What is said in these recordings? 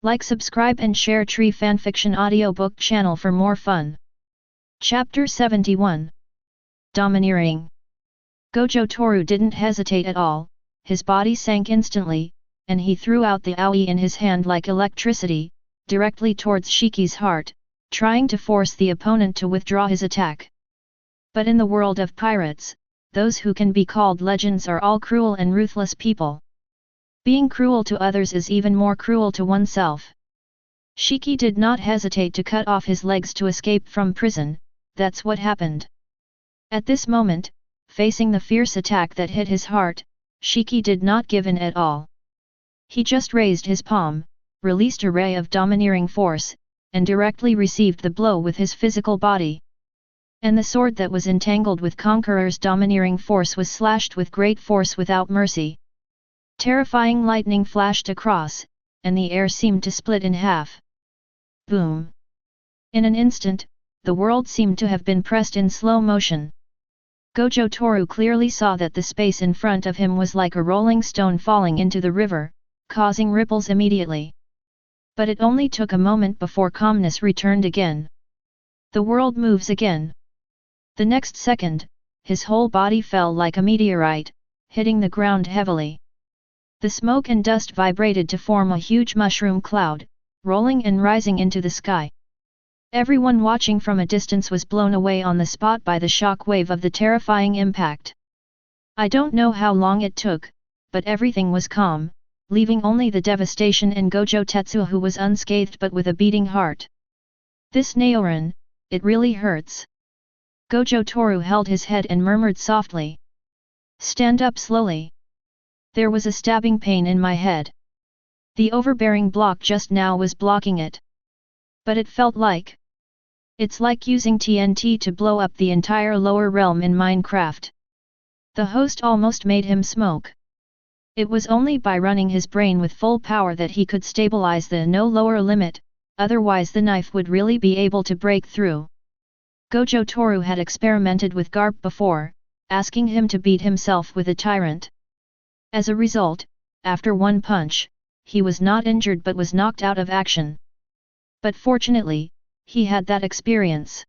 Like, subscribe and share Tree Fanfiction audiobook channel for more fun. Chapter 71. Domineering. Gojo Toru didn't hesitate at all, his body sank instantly, and he threw out the aoi in his hand like electricity, directly towards Shiki's heart, trying to force the opponent to withdraw his attack. But in the world of pirates, those who can be called legends are all cruel and ruthless people. Being cruel to others is even more cruel to oneself. Shiki did not hesitate to cut off his legs to escape from prison. That's what happened. At this moment, facing the fierce attack that hit his heart, Shiki did not give in at all. He just raised his palm, released a ray of domineering force, and directly received the blow with his physical body. And the sword that was entangled with Conqueror's domineering force was slashed with great force without mercy. Terrifying lightning flashed across, and the air seemed to split in half. Boom! In an instant, the world seemed to have been pressed in slow motion. Gojo Toru clearly saw that the space in front of him was like a rolling stone falling into the river, causing ripples immediately. But it only took a moment before calmness returned again. The world moves again. The next second, his whole body fell like a meteorite, hitting the ground heavily. The smoke and dust vibrated to form a huge mushroom cloud, rolling and rising into the sky. Everyone watching from a distance was blown away on the spot by the shock wave of the terrifying impact. I don't know how long it took, but everything was calm, leaving only the devastation in Gojo Tetsuo, who was unscathed but with a beating heart. This Naoran, it really hurts. Gojo Toru held his head and murmured softly. Stand up slowly. There was a stabbing pain in my head. The overbearing block just now was blocking it. But it felt like... It's like using TNT to blow up the entire lower realm in Minecraft. The host almost made him smoke. It was only by running his brain with full power that he could stabilize the no lower limit, otherwise the knife would really be able to break through. Gojo Toru had experimented with Garp before, asking him to beat himself with a tyrant. As a result, after one punch, he was not injured but was knocked out of action. But fortunately, he had that experience.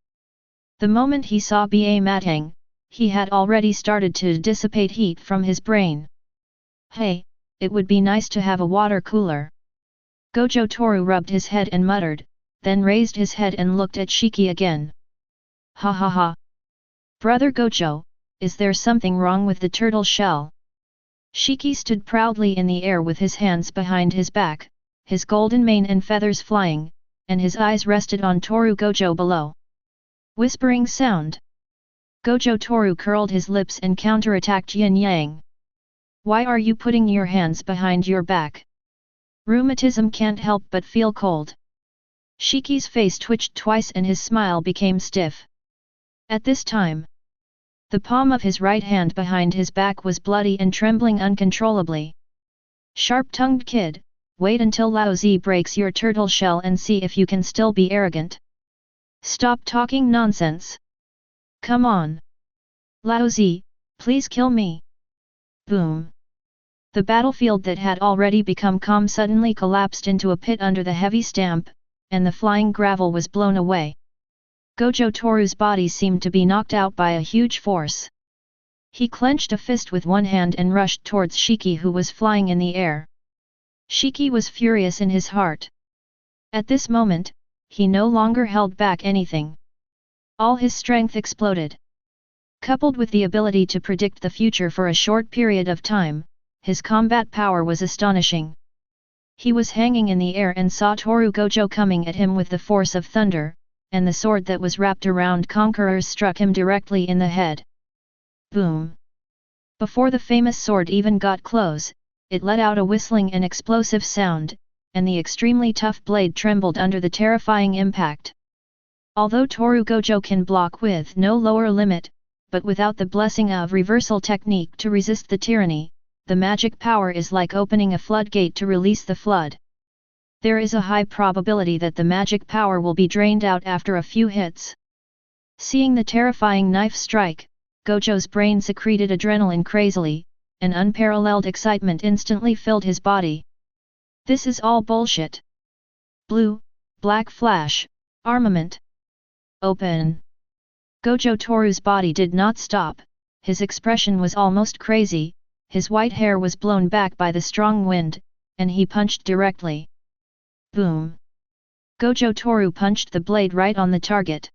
The moment he saw Ba Matang, he had already started to dissipate heat from his brain. Hey, it would be nice to have a water cooler. Gojo Toru rubbed his head and muttered, then raised his head and looked at Shiki again. Ha ha ha. Brother Gojo, is there something wrong with the turtle shell? Shiki stood proudly in the air with his hands behind his back, his golden mane and feathers flying, and his eyes rested on Toru Gojo below. Whispering sound. Gojo Toru curled his lips and counterattacked Yin Yang. Why are you putting your hands behind your back? Rheumatism can't help but feel cold. Shiki's face twitched twice and his smile became stiff. At this time, the palm of his right hand behind his back was bloody and trembling uncontrollably. Sharp-tongued kid, wait until Lao Zi breaks your turtle shell and see if you can still be arrogant. Stop talking nonsense. Come on. Lao Zi, please kill me. Boom. The battlefield that had already become calm suddenly collapsed into a pit under the heavy stamp, and the flying gravel was blown away. Gojo Toru's body seemed to be knocked out by a huge force. He clenched a fist with one hand and rushed towards Shiki, who was flying in the air. Shiki was furious in his heart. At this moment, he no longer held back anything. All his strength exploded. Coupled with the ability to predict the future for a short period of time, his combat power was astonishing. He was hanging in the air and saw Toru Gojo coming at him with the force of thunder, and the sword that was wrapped around Conquerors struck him directly in the head. Boom! Before the famous sword even got close, it let out a whistling and explosive sound, and the extremely tough blade trembled under the terrifying impact. Although Toru Gojo can block with no lower limit, but without the blessing of reversal technique to resist the tyranny, the magic power is like opening a floodgate to release the flood. There is a high probability that the magic power will be drained out after a few hits. Seeing the terrifying knife strike, Gojo's brain secreted adrenaline crazily, and unparalleled excitement instantly filled his body. This is all bullshit. Blue, black flash, armament. Open. Gojo Toru's body did not stop, his expression was almost crazy, his white hair was blown back by the strong wind, and he punched directly. Boom! Gojo Toru punched the blade right on the target.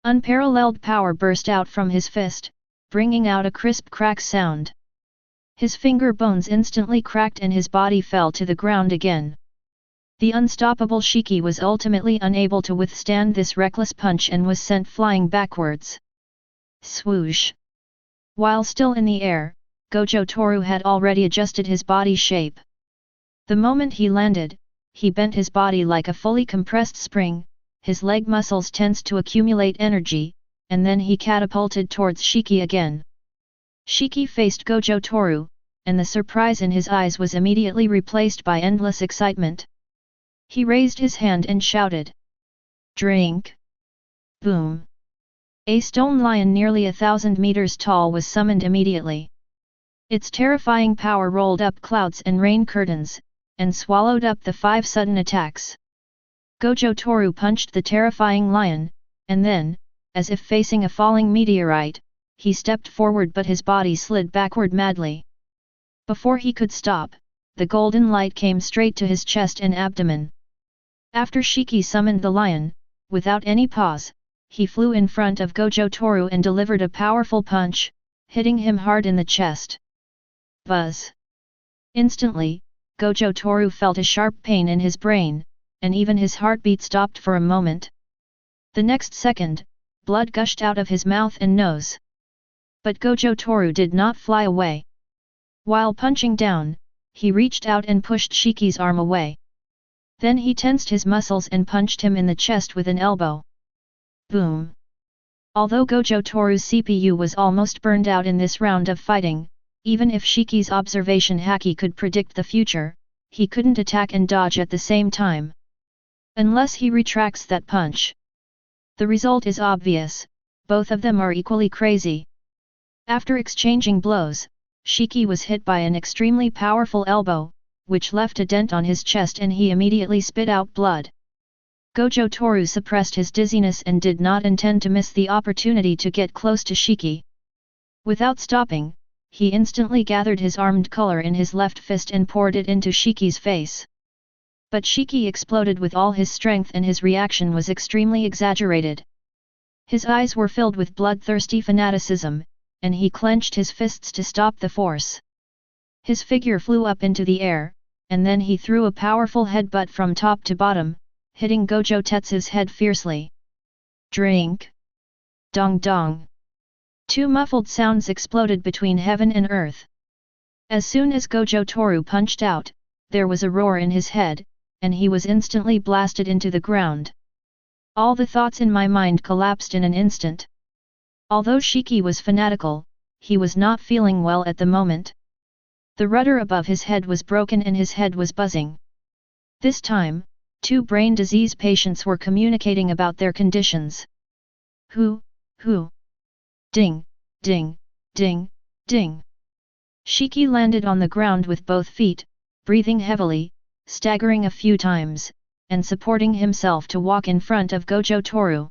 Unparalleled power burst out from his fist, bringing out a crisp crack sound. His finger bones instantly cracked and his body fell to the ground again. The unstoppable Shiki was ultimately unable to withstand this reckless punch and was sent flying backwards. Swoosh! While still in the air, Gojo Toru had already adjusted his body shape. The moment he landed, he bent his body like a fully compressed spring, his leg muscles tensed to accumulate energy, and then he catapulted towards Shiki again. Shiki faced Gojo Toru, and the surprise in his eyes was immediately replaced by endless excitement. He raised his hand and shouted. Drink! Boom! A stone lion nearly 1,000 meters tall was summoned immediately. Its terrifying power rolled up clouds and rain curtains, and swallowed up the 5 sudden attacks. Gojo Toru punched the terrifying lion, and then, as if facing a falling meteorite, he stepped forward but his body slid backward madly. Before he could stop, the golden light came straight to his chest and abdomen. After Shiki summoned the lion, without any pause, he flew in front of Gojo Toru and delivered a powerful punch, hitting him hard in the chest. Buzz! Instantly, Gojo Toru felt a sharp pain in his brain, and even his heartbeat stopped for a moment. The next second, blood gushed out of his mouth and nose. But Gojo Toru did not fly away. While punching down, he reached out and pushed Shiki's arm away. Then he tensed his muscles and punched him in the chest with an elbow. Boom! Although Gojo Toru's CPU was almost burned out in this round of fighting, even if Shiki's observation haki could predict the future, he couldn't attack and dodge at the same time. Unless he retracts that punch. The result is obvious, both of them are equally crazy. After exchanging blows, Shiki was hit by an extremely powerful elbow, which left a dent on his chest and he immediately spit out blood. Gojo Toru suppressed his dizziness and did not intend to miss the opportunity to get close to Shiki. Without stopping, he instantly gathered his armed color in his left fist and poured it into Shiki's face. But Shiki exploded with all his strength and his reaction was extremely exaggerated. His eyes were filled with bloodthirsty fanaticism, and he clenched his fists to stop the force. His figure flew up into the air, and then he threw a powerful headbutt from top to bottom, hitting Gojo Tetsu's head fiercely. Drink! Dong dong! 2 muffled sounds exploded between heaven and earth. As soon as Gojo Toru punched out, there was a roar in his head, and he was instantly blasted into the ground. All the thoughts in my mind collapsed in an instant. Although Shiki was fanatical, he was not feeling well at the moment. The rudder above his head was broken and his head was buzzing. This time, 2 brain disease patients were communicating about their conditions. Who? Ding, ding, ding, ding. Shiki landed on the ground with both feet, breathing heavily, staggering a few times, and supporting himself to walk in front of Gojo Toru.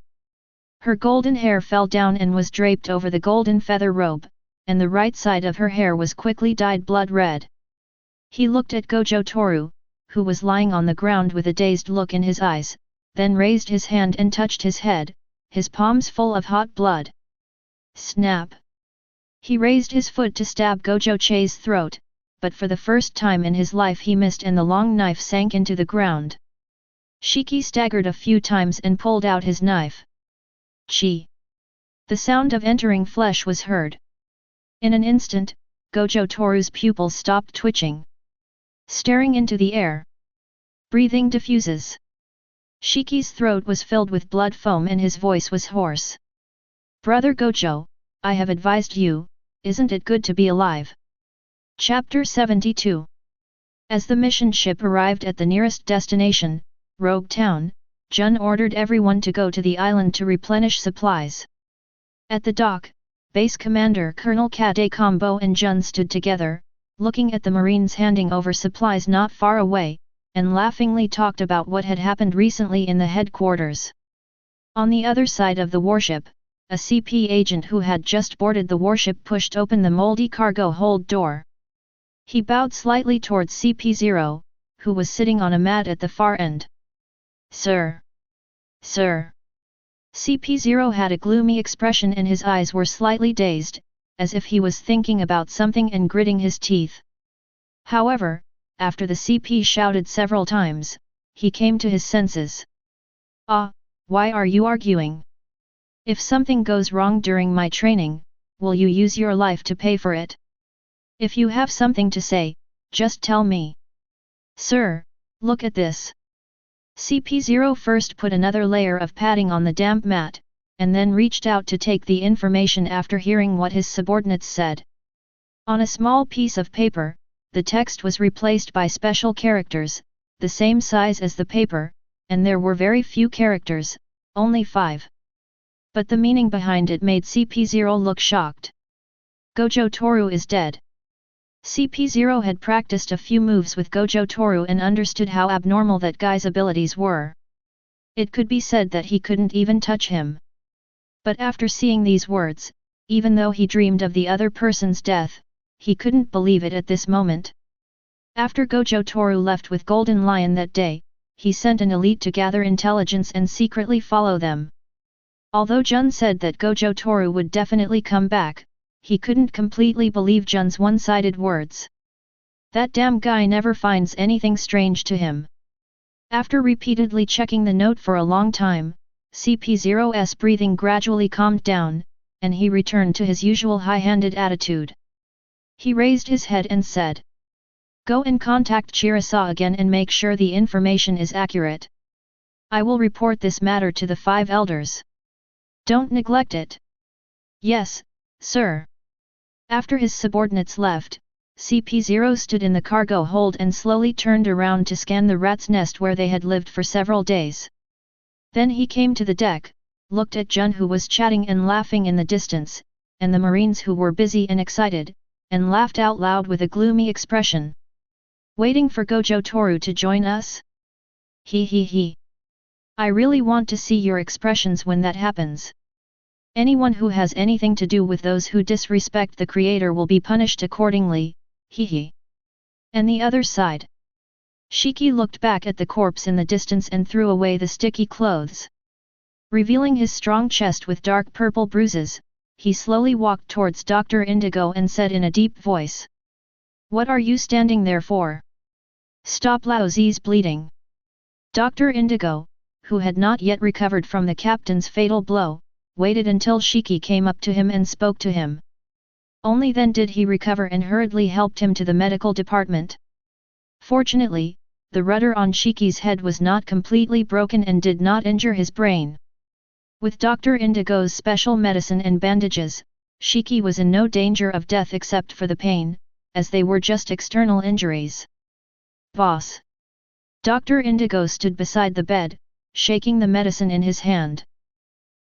Her golden hair fell down and was draped over the golden feather robe, and the right side of her hair was quickly dyed blood red. He looked at Gojo Toru, who was lying on the ground with a dazed look in his eyes, then raised his hand and touched his head, his palms full of hot blood. Snap! He raised his foot to stab Gojo Che's throat, but for the first time in his life he missed and the long knife sank into the ground. Shiki staggered a few times and pulled out his knife. Chi! The sound of entering flesh was heard. In an instant, Gojo Toru's pupils stopped twitching. Staring into the air. Breathing diffuses. Shiki's throat was filled with blood foam and his voice was hoarse. Brother Gojo, I have advised you, isn't it good to be alive? Chapter 72. As the mission ship arrived at the nearest destination, Rogue Town, Jun ordered everyone to go to the island to replenish supplies. At the dock, Base Commander Colonel Kade Combo and Jun stood together, looking at the Marines handing over supplies not far away, and laughingly talked about what had happened recently in the headquarters. On the other side of the warship, a CP agent who had just boarded the warship pushed open the moldy cargo hold door. He bowed slightly towards CP0, who was sitting on a mat at the far end. "Sir! Sir!" CP0 had a gloomy expression and his eyes were slightly dazed, as if he was thinking about something and gritting his teeth. However, after the CP shouted several times, he came to his senses. "Ah, why are you arguing? If something goes wrong during my training, will you use your life to pay for it? If you have something to say, just tell me." "Sir, look at this." CP0 first put another layer of padding on the damp mat, and then reached out to take the information after hearing what his subordinates said. On a small piece of paper, the text was replaced by special characters, the same size as the paper, and there were very few characters, only 5. But the meaning behind it made CP0 look shocked. "Gojo Toru is dead." CP0 had practiced a few moves with Gojo Toru and understood how abnormal that guy's abilities were. It could be said that he couldn't even touch him. But after seeing these words, even though he dreamed of the other person's death, he couldn't believe it at this moment. After Gojo Toru left with Golden Lion that day, he sent an elite to gather intelligence and secretly follow them. Although Jun said that Gojo Toru would definitely come back, he couldn't completely believe Jun's one-sided words. That damn guy never finds anything strange to him. After repeatedly checking the note for a long time, CP0's breathing gradually calmed down, and he returned to his usual high-handed attitude. He raised his head and said, "Go and contact Chirasa again and make sure the information is accurate. I will report this matter to the 5 elders. Don't neglect it." "Yes, sir." After his subordinates left, CP0 stood in the cargo hold and slowly turned around to scan the rat's nest where they had lived for several days. Then he came to the deck, looked at Jun who was chatting and laughing in the distance, and the Marines who were busy and excited, and laughed out loud with a gloomy expression. "Waiting for Gojo Toru to join us? He. I really want to see your expressions when that happens. Anyone who has anything to do with those who disrespect the Creator will be punished accordingly, he. And the other side?" Shiki looked back at the corpse in the distance and threw away the sticky clothes. Revealing his strong chest with dark purple bruises, he slowly walked towards Dr. Indigo and said in a deep voice. "What are you standing there for? Stop Lao Zi's bleeding." Dr. Indigo, who had not yet recovered from the captain's fatal blow, waited until Shiki came up to him and spoke to him. Only then did he recover and hurriedly helped him to the medical department. Fortunately, the rudder on Shiki's head was not completely broken and did not injure his brain. With Dr. Indigo's special medicine and bandages, Shiki was in no danger of death except for the pain, as they were just external injuries. "Boss." Dr. Indigo stood beside the bed, shaking the medicine in his hand.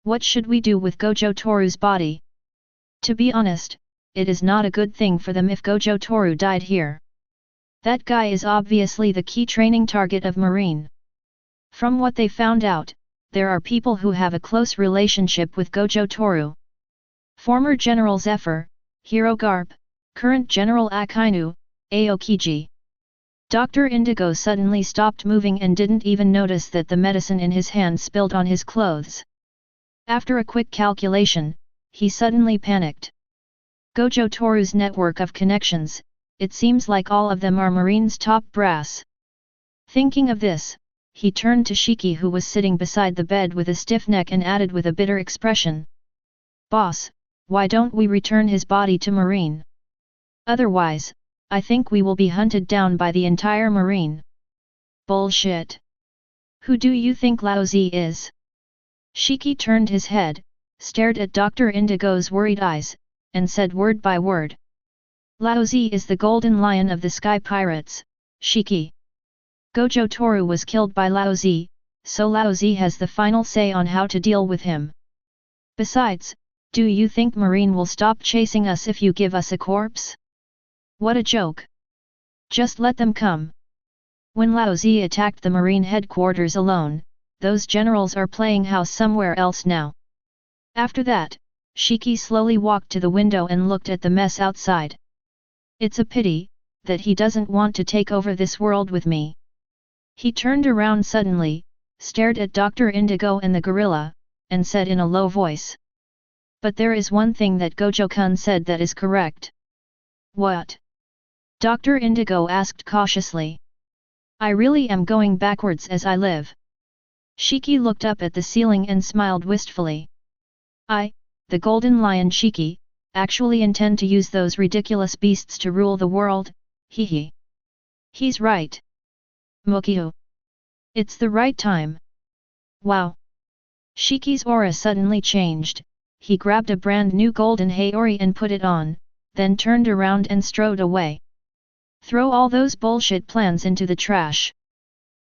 "What should we do with Gojo Toru's body? To be honest, it is not a good thing for them if Gojo Toru died here. That guy is obviously the key training target of Marine. From what they found out, there are people who have a close relationship with Gojo Toru. Former General Zephyr, Hiro Garp, current General Akainu, Aokiji." Dr. Indigo suddenly stopped moving and didn't even notice that the medicine in his hand spilled on his clothes. After a quick calculation, he suddenly panicked. Gojo Toru's network of connections, it seems like all of them are Marine's top brass. Thinking of this, he turned to Shiki who was sitting beside the bed with a stiff neck and added with a bitter expression. "Boss, why don't we return his body to Marine? Otherwise, I think we will be hunted down by the entire Marine." "Bullshit! Who do you think Lao Zi is?" Shiki turned his head, stared at Dr. Indigo's worried eyes, and said word by word. "Lao Zi is the golden lion of the sky pirates, Shiki. Gojo Toru was killed by Lao Zi, so Lao Zi has the final say on how to deal with him. Besides, do you think Marine will stop chasing us if you give us a corpse? What a joke! Just let them come." When Lao Zi attacked the marine headquarters alone, those generals are playing house somewhere else now. After that, Shiki slowly walked to the window and looked at the mess outside. It's a pity that he doesn't want to take over this world with me. He turned around suddenly, stared at Dr. Indigo and the gorilla, and said in a low voice. But there is one thing that Gojo-kun said that is correct. What? Dr. Indigo asked cautiously. I really am going backwards as I live. Shiki looked up at the ceiling and smiled wistfully. I, the Golden Lion Shiki, actually intend to use those ridiculous beasts to rule the world, hee hee. He's right. Mokyo. It's the right time. Wow. Shiki's aura suddenly changed, he grabbed a brand new golden Haori and put it on, then turned around and strode away. Throw all those bullshit plans into the trash.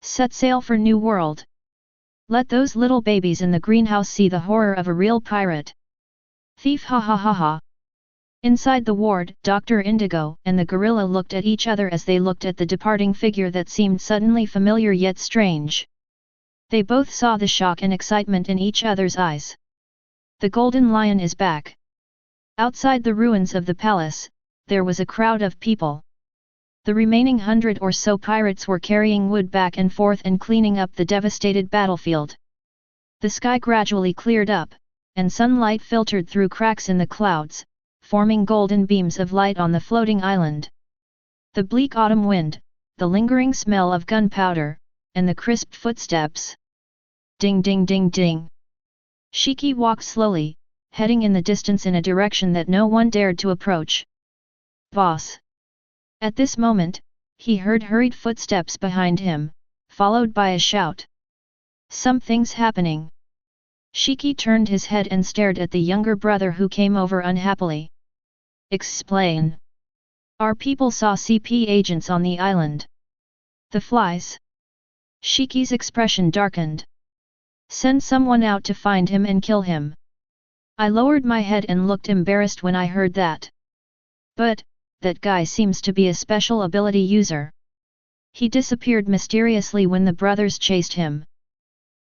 Set sail for new world. Let those little babies in the greenhouse see the horror of a real pirate. Thief, ha ha ha ha. Inside the ward, Dr. Indigo and the gorilla looked at each other as they looked at the departing figure that seemed suddenly familiar yet strange. They both saw the shock and excitement in each other's eyes. The Golden Lion is back. Outside the ruins of the palace, there was a crowd of people. The remaining 100 or so pirates were carrying wood back and forth and cleaning up the devastated battlefield. The sky gradually cleared up, and sunlight filtered through cracks in the clouds, forming golden beams of light on the floating island. The bleak autumn wind, the lingering smell of gunpowder, and the crisp footsteps. Ding ding ding ding. Shiki walked slowly, heading in the distance in a direction that no one dared to approach. Boss. At this moment, he heard hurried footsteps behind him, followed by a shout. Something's happening. Shiki turned his head and stared at the younger brother who came over unhappily. Explain. Our people saw CP agents on the island. The flies. Shiki's expression darkened. Send someone out to find him and kill him. I lowered my head and looked embarrassed when I heard that. But, that guy seems to be a special ability user. He disappeared mysteriously when the brothers chased him.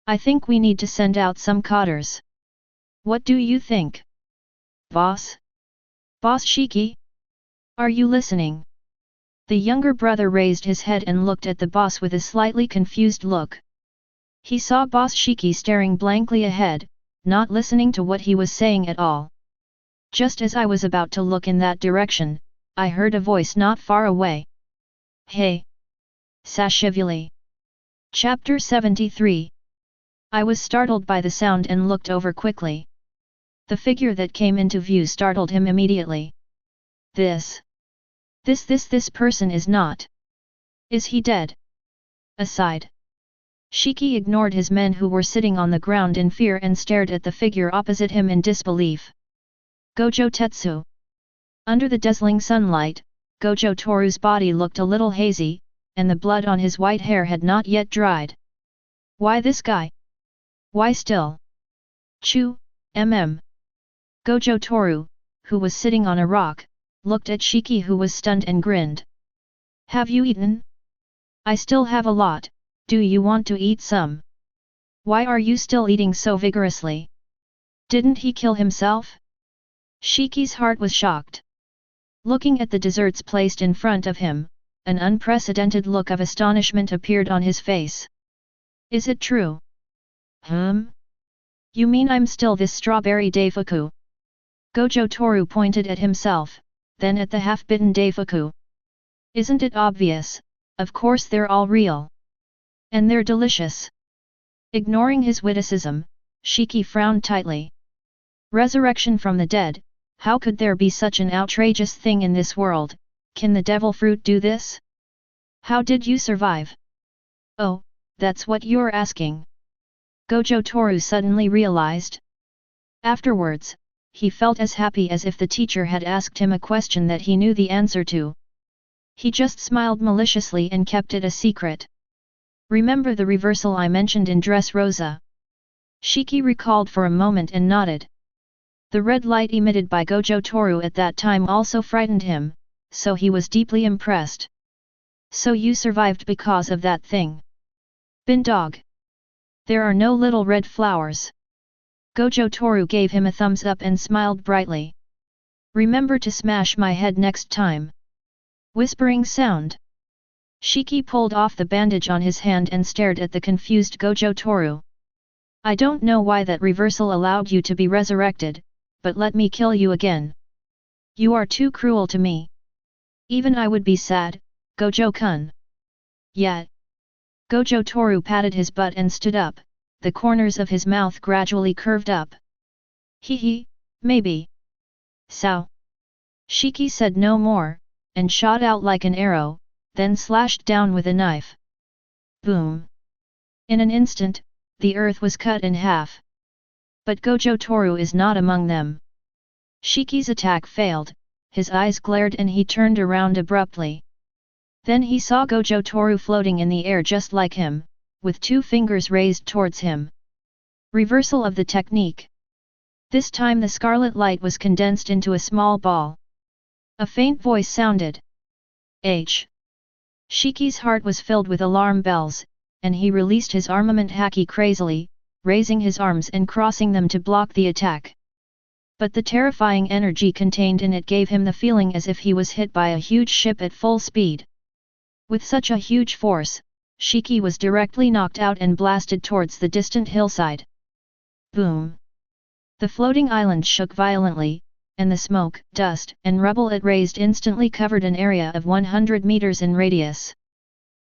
I think we need to send out some cotters. What do you think? Boss? Boss Shiki? Are you listening? The younger brother raised his head and looked at the boss with a slightly confused look. He saw Boss Shiki staring blankly ahead, not listening to what he was saying at all. Just as I was about to look in that direction, I heard a voice not far away. Hey! Sashivuli! Chapter 73. I was startled by the sound and looked over quickly. The figure that came into view startled him immediately. This person is not. Is he dead? Aside. Shiki ignored his men who were sitting on the ground in fear and stared at the figure opposite him in disbelief. Gojo Tetsu. Under the dazzling sunlight, Gojo Toru's body looked a little hazy, and the blood on his white hair had not yet dried. Why this guy? Why still? Chu, Gojo Toru, who was sitting on a rock, looked at Shiki who was stunned and grinned. Have you eaten? I still have a lot, do you want to eat some? Why are you still eating so vigorously? Didn't he kill himself? Shiki's heart was shocked. Looking at the desserts placed in front of him, an unprecedented look of astonishment appeared on his face. Is it true? You mean I'm still this strawberry daifuku? Gojo Toru pointed at himself, then at the half-bitten daifuku. Isn't it obvious? Of course they're all real. And they're delicious. Ignoring his witticism, Shiki frowned tightly. Resurrection from the dead, how could there be such an outrageous thing in this world? Can the devil fruit do this? How did you survive? Oh, that's what you're asking. Gojo Toru suddenly realized. Afterwards, he felt as happy as if the teacher had asked him a question that he knew the answer to. He just smiled maliciously and kept it a secret. Remember the reversal I mentioned in Dressrosa? Shiki recalled for a moment and nodded. The red light emitted by Gojo Toru at that time also frightened him, so he was deeply impressed. So you survived because of that thing. Bin dog. There are no little red flowers. Gojo Toru gave him a thumbs up and smiled brightly. Remember to smash my head next time. Whispering sound. Shiki pulled off the bandage on his hand and stared at the confused Gojo Toru. I don't know why that reversal allowed you to be resurrected, but let me kill you again. You are too cruel to me. Even I would be sad, Gojo-kun. Yet. Gojo Toru patted his butt and stood up, the corners of his mouth gradually curved up. Hee, maybe. Sao. Shiki said no more, and shot out like an arrow, then slashed down with a knife. Boom. In an instant, the earth was cut in half. But Gojo Toru is not among them. Shiki's attack failed, his eyes glared and he turned around abruptly. Then he saw Gojo Toru floating in the air just like him, with 2 fingers raised towards him. Reversal of the technique. This time the scarlet light was condensed into a small ball. A faint voice sounded. H. Shiki's heart was filled with alarm bells, and he released his armament haki crazily, raising his arms and crossing them to block the attack. But the terrifying energy contained in it gave him the feeling as if he was hit by a huge ship at full speed. With such a huge force, Shiki was directly knocked out and blasted towards the distant hillside. Boom! The floating island shook violently, and the smoke, dust, and rubble it raised instantly covered an area of 100 meters in radius.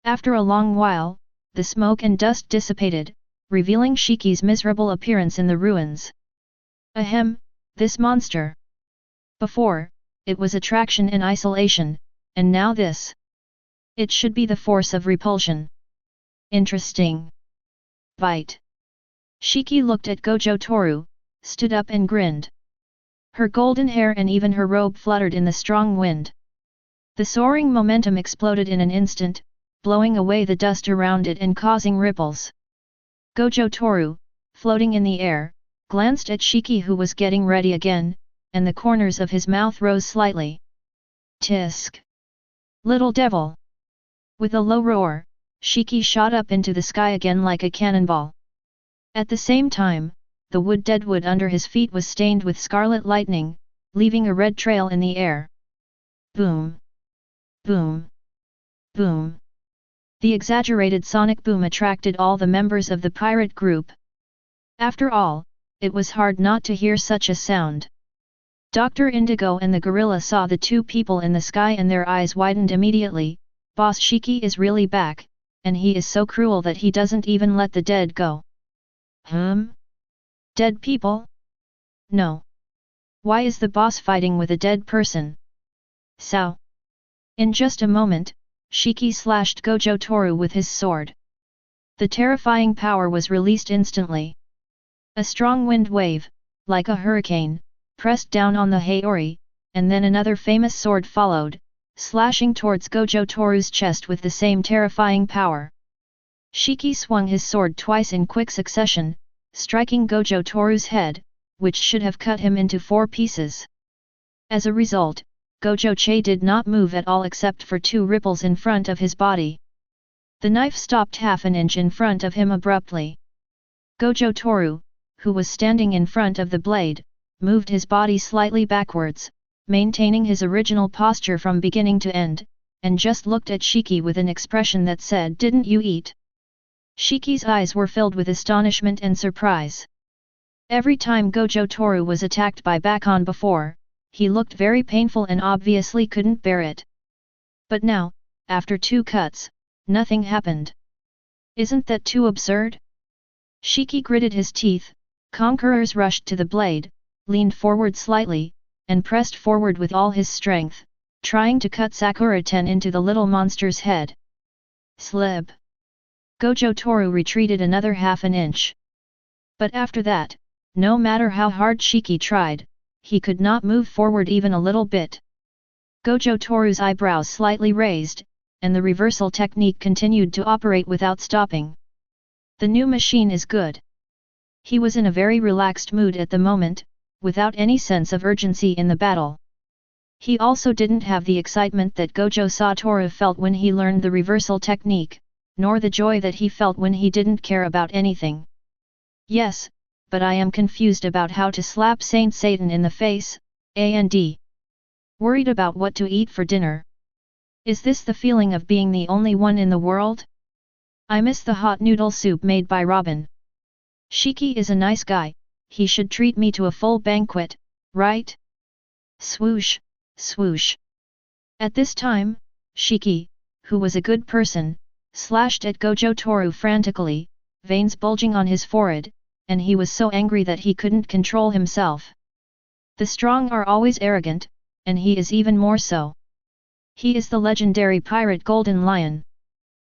After a long while, the smoke and dust dissipated, revealing Shiki's miserable appearance in the ruins. Ahem, this monster. Before, it was attraction and isolation, and now this. It should be the force of repulsion. Interesting. Bite. Shiki looked at Gojo Toru, stood up and grinned. Her golden hair and even her robe fluttered in the strong wind. The soaring momentum exploded in an instant, blowing away the dust around it and causing ripples. Gojo Toru, floating in the air, glanced at Shiki who was getting ready again, and the corners of his mouth rose slightly. Tisk! Little devil! With a low roar, Shiki shot up into the sky again like a cannonball. At the same time, the deadwood under his feet was stained with scarlet lightning, leaving a red trail in the air. Boom! Boom! Boom! The exaggerated sonic boom attracted all the members of the pirate group. After all, it was hard not to hear such a sound. Dr. Indigo and the gorilla saw the 2 people in the sky and their eyes widened immediately. Boss Shiki is really back, and he is so cruel that he doesn't even let the dead go. Dead people? No. Why is the boss fighting with a dead person? Sao? In just a moment, Shiki slashed Gojo Toru with his sword. The terrifying power was released instantly. A strong wind wave, like a hurricane, pressed down on the Haori, and then another famous sword followed, slashing towards Gojo Toru's chest with the same terrifying power. Shiki swung his sword twice in quick succession, striking Gojo Toru's head, which should have cut him into 4 pieces. As a result, Gojo Che did not move at all except for 2 ripples in front of his body. The knife stopped half an inch in front of him abruptly. Gojo Toru, who was standing in front of the blade, moved his body slightly backwards, maintaining his original posture from beginning to end, and just looked at Shiki with an expression that said, "Didn't you eat?" Shiki's eyes were filled with astonishment and surprise. Every time Gojo Toru was attacked by Bakon before, he looked very painful and obviously couldn't bear it. But now, after 2 cuts, nothing happened. Isn't that too absurd? Shiki gritted his teeth. Conquerors rushed to the blade, leaned forward slightly, and pressed forward with all his strength, trying to cut Sakura-ten into the little monster's head. Slip! Gojo Toru retreated another half an inch. But after that, no matter how hard Shiki tried, he could not move forward even a little bit. Gojo Toru's eyebrows slightly raised, and the reversal technique continued to operate without stopping. The new machine is good. He was in a very relaxed mood at the moment, without any sense of urgency in the battle. He also didn't have the excitement that Gojo Toru felt when he learned the reversal technique, nor the joy that he felt when he didn't care about anything. Yes, but I am confused about how to slap Saint Satan in the face, and worried about what to eat for dinner. Is this the feeling of being the only one in the world? I miss the hot noodle soup made by Robin. Shiki is a nice guy, he should treat me to a full banquet, right? Swoosh, swoosh. At this time, Shiki, who was a good person, slashed at Gojo Toru frantically, veins bulging on his forehead, and he was so angry that he couldn't control himself. The strong are always arrogant, and he is even more so. He is the legendary pirate Golden Lion.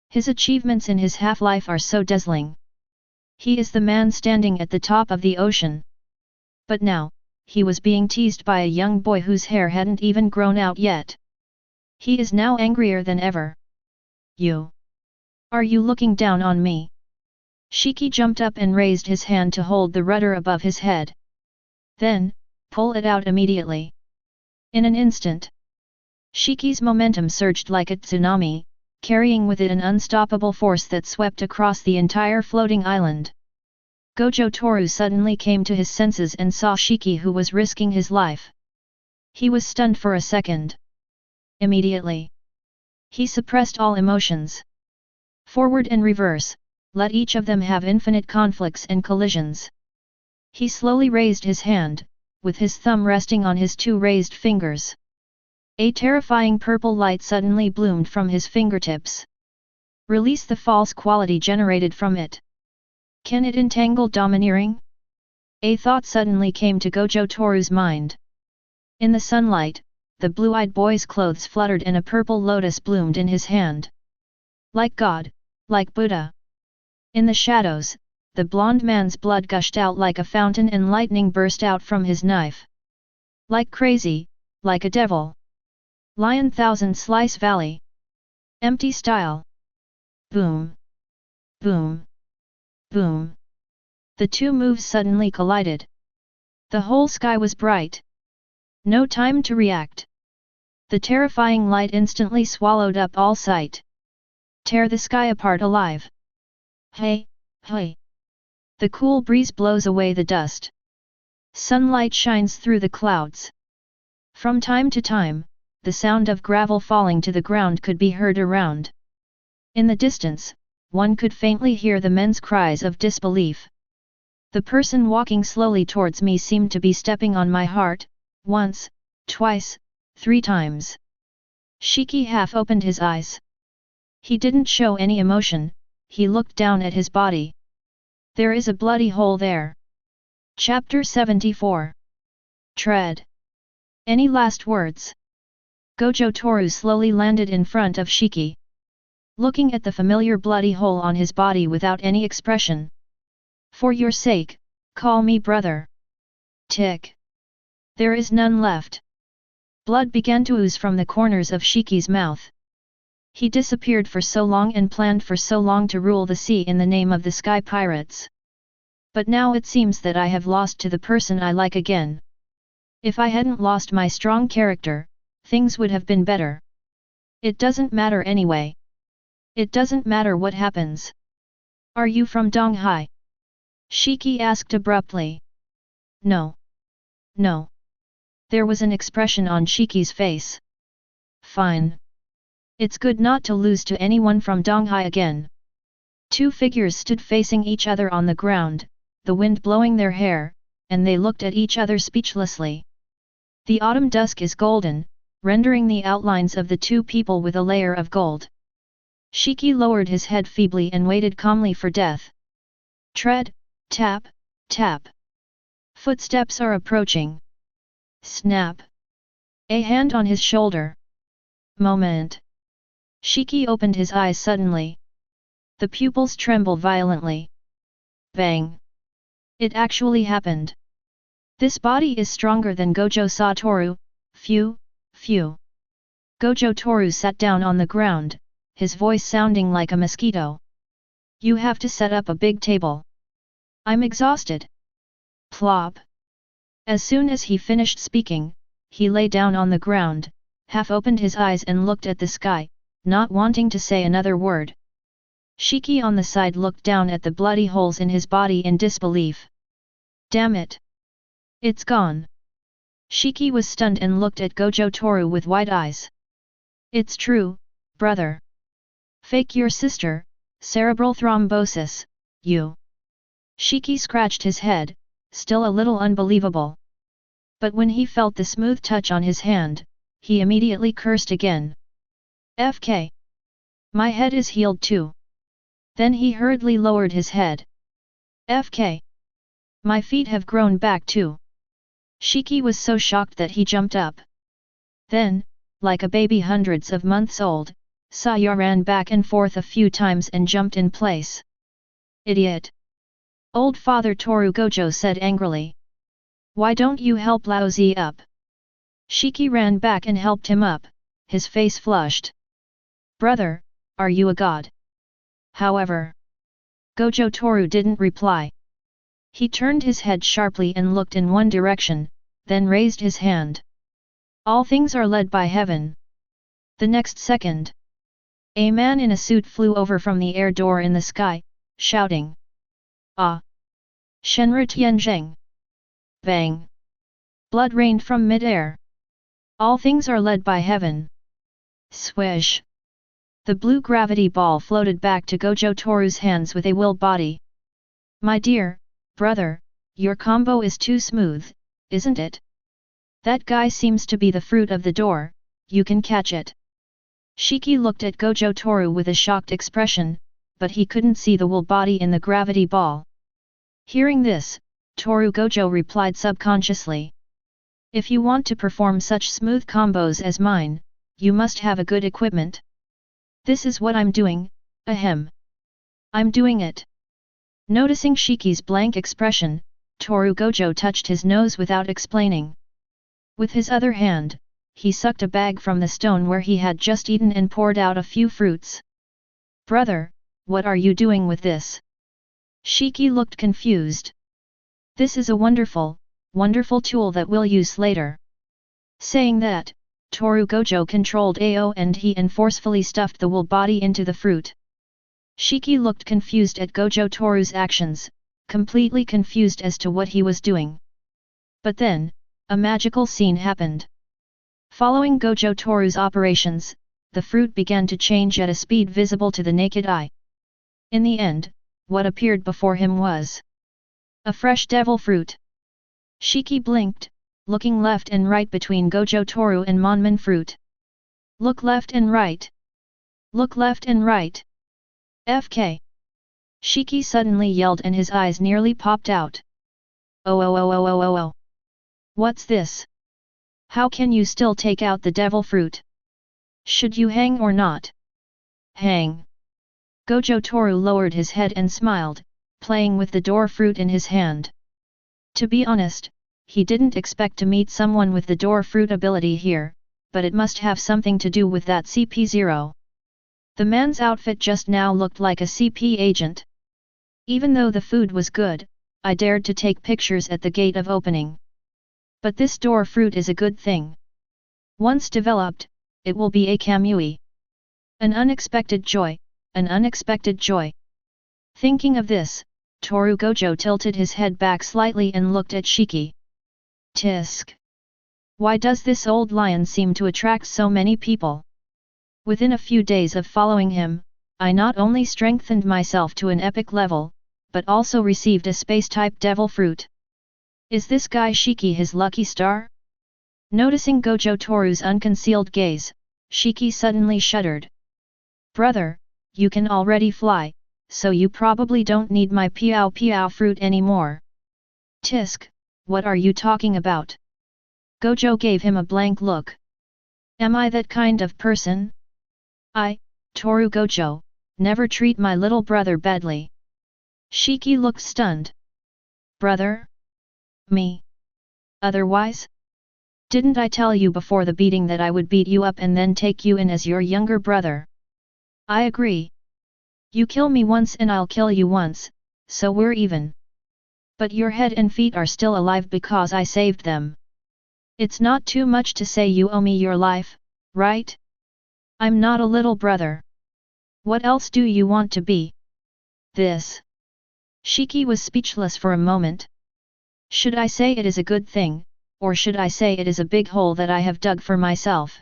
His achievements in his half-life are so dazzling. He is the man standing at the top of the ocean. But now, he was being teased by a young boy whose hair hadn't even grown out yet. He is now angrier than ever. You! Are you looking down on me? Shiki jumped up and raised his hand to hold the rudder above his head. Then, pull it out immediately. In an instant, Shiki's momentum surged like a tsunami, carrying with it an unstoppable force that swept across the entire floating island. Gojo Toru suddenly came to his senses and saw Shiki, who was risking his life. He was stunned for a second. Immediately, he suppressed all emotions. Forward and reverse, let each of them have infinite conflicts and collisions. He slowly raised his hand, with his thumb resting on his two raised fingers. A terrifying purple light suddenly bloomed from his fingertips. Release the false quality generated from it. Can it entangle domineering? A thought suddenly came to Gojo Toru's mind. In the sunlight, the blue-eyed boy's clothes fluttered and a purple lotus bloomed in his hand. Like God, like Buddha. In the shadows, the blond man's blood gushed out like a fountain and lightning burst out from his knife. Like crazy, like a devil. Lion Thousand Slice Valley. Empty style. Boom. Boom. Boom. The two moves suddenly collided. The whole sky was bright. No time to react. The terrifying light instantly swallowed up all sight. Tear the sky apart alive. Hey, hey. The cool breeze blows away the dust. Sunlight shines through the clouds. From time to time, the sound of gravel falling to the ground could be heard around. In the distance, one could faintly hear the men's cries of disbelief. The person walking slowly towards me seemed to be stepping on my heart, once, twice, 3 times. Shiki half opened his eyes. He didn't show any emotion, he looked down at his body. There is a bloody hole there. Chapter 74. Tread. Any last words? Gojo Toru slowly landed in front of Shiki. Looking at the familiar bloody hole on his body without any expression. For your sake, call me brother. Tick. There is none left. Blood began to ooze from the corners of Shiki's mouth. He disappeared for so long and planned for so long to rule the sea in the name of the Sky Pirates. But now it seems that I have lost to the person I like again. If I hadn't lost my strong character, things would have been better. It doesn't matter anyway. It doesn't matter what happens. Are you from Donghai? Shiki asked abruptly. No. No. There was an expression on Shiki's face. Fine. It's good not to lose to anyone from Donghai again. 2 figures stood facing each other on the ground, the wind blowing their hair, and they looked at each other speechlessly. The autumn dusk is golden, rendering the outlines of the 2 people with a layer of gold. Shiki lowered his head feebly and waited calmly for death. Tread, tap, tap. Footsteps are approaching. Snap. A hand on his shoulder. Moment. Shiki opened his eyes suddenly. The pupils trembled violently. Bang. It actually happened. This body is stronger than Gojo Toru, phew, phew. Gojo Toru sat down on the ground, his voice sounding like a mosquito. You have to set up a big table. I'm exhausted. Plop. As soon as he finished speaking, he lay down on the ground, half opened his eyes and looked at the sky, not wanting to say another word. Shiki on the side looked down at the bloody holes in his body in disbelief. Damn it! It's gone! Shiki was stunned and looked at Gojo Toru with wide eyes. It's true, brother. Fake your sister, cerebral thrombosis, you. Shiki scratched his head, still a little unbelievable. But when he felt the smooth touch on his hand, he immediately cursed again. FK. My head is healed too. Then he hurriedly lowered his head. FK. My feet have grown back too. Shiki was so shocked that he jumped up. Then, like a baby hundreds of months old, Saya ran back and forth a few times and jumped in place. Idiot! Old Father Toru Gojo said angrily. Why don't you help Laozi up? Shiki ran back and helped him up, his face flushed. Brother, are you a god? However, Gojo Toru didn't reply. He turned his head sharply and looked in one direction, then raised his hand. All things are led by heaven. The next second, a man in a suit flew over from the air door in the sky, shouting. Ah! Shenru Tianzheng! Bang! Blood rained from mid-air. All things are led by heaven. Swish! The blue gravity ball floated back to Gojo Toru's hands with a will body. My dear brother, your combo is too smooth, isn't it? That guy seems to be the fruit of the door, you can catch it. Shiki looked at Gojo Toru with a shocked expression, but he couldn't see the will body in the gravity ball. Hearing this, Toru Gojo replied subconsciously. If you want to perform such smooth combos as mine, you must have a good equipment. This is what I'm doing, ahem. I'm doing it. Noticing Shiki's blank expression, Toru Gojo touched his nose without explaining. With his other hand, he sucked a bag from the stone where he had just eaten and poured out a few fruits. Brother, what are you doing with this? Shiki looked confused. This is a wonderful, wonderful tool that we'll use later. Saying that, Toru Gojo controlled AO and forcefully stuffed the wool body into the fruit. Shiki looked confused at Gojo Toru's actions, completely confused as to what he was doing. But then, a magical scene happened. Following Gojo Toru's operations, the fruit began to change at a speed visible to the naked eye. In the end, what appeared before him was a fresh devil fruit. Shiki blinked, looking left and right between Gojo Toru and Monman fruit. Look left and right. Look left and right. FK. Shiki suddenly yelled and his eyes nearly popped out. Oh oh oh oh oh oh oh. What's this? How can you still take out the devil fruit? Should you hang or not? Hang. Gojo Toru lowered his head and smiled, playing with the door fruit in his hand. To be honest, he didn't expect to meet someone with the door fruit ability here, but it must have something to do with that CP0. The man's outfit just now looked like a CP agent. Even though the food was good, I dared to take pictures at the gate of opening. But this door fruit is a good thing. Once developed, it will be a kamui. An unexpected joy, an unexpected joy. Thinking of this, Toru Gojo tilted his head back slightly and looked at Shiki. Tisk. Why does this old lion seem to attract so many people? Within a few days of following him, I not only strengthened myself to an epic level, but also received a space-type devil fruit. Is this guy Shiki his lucky star? Noticing Gojo Toru's unconcealed gaze, Shiki suddenly shuddered. Brother, you can already fly, so you probably don't need my piao piao fruit anymore. Tisk, what are you talking about? Gojo gave him a blank look. Am I that kind of person? I, Toru Gojo, never treat my little brother badly. Shiki looked stunned. Brother? Me? Otherwise? Didn't I tell you before the beating that I would beat you up and then take you in as your younger brother? I agree. You kill me once and I'll kill you once, so we're even. But your head and feet are still alive because I saved them. It's not too much to say you owe me your life, right? I'm not a little brother. What else do you want to be? This. Shiki was speechless for a moment. Should I say it is a good thing, or should I say it is a big hole that I have dug for myself?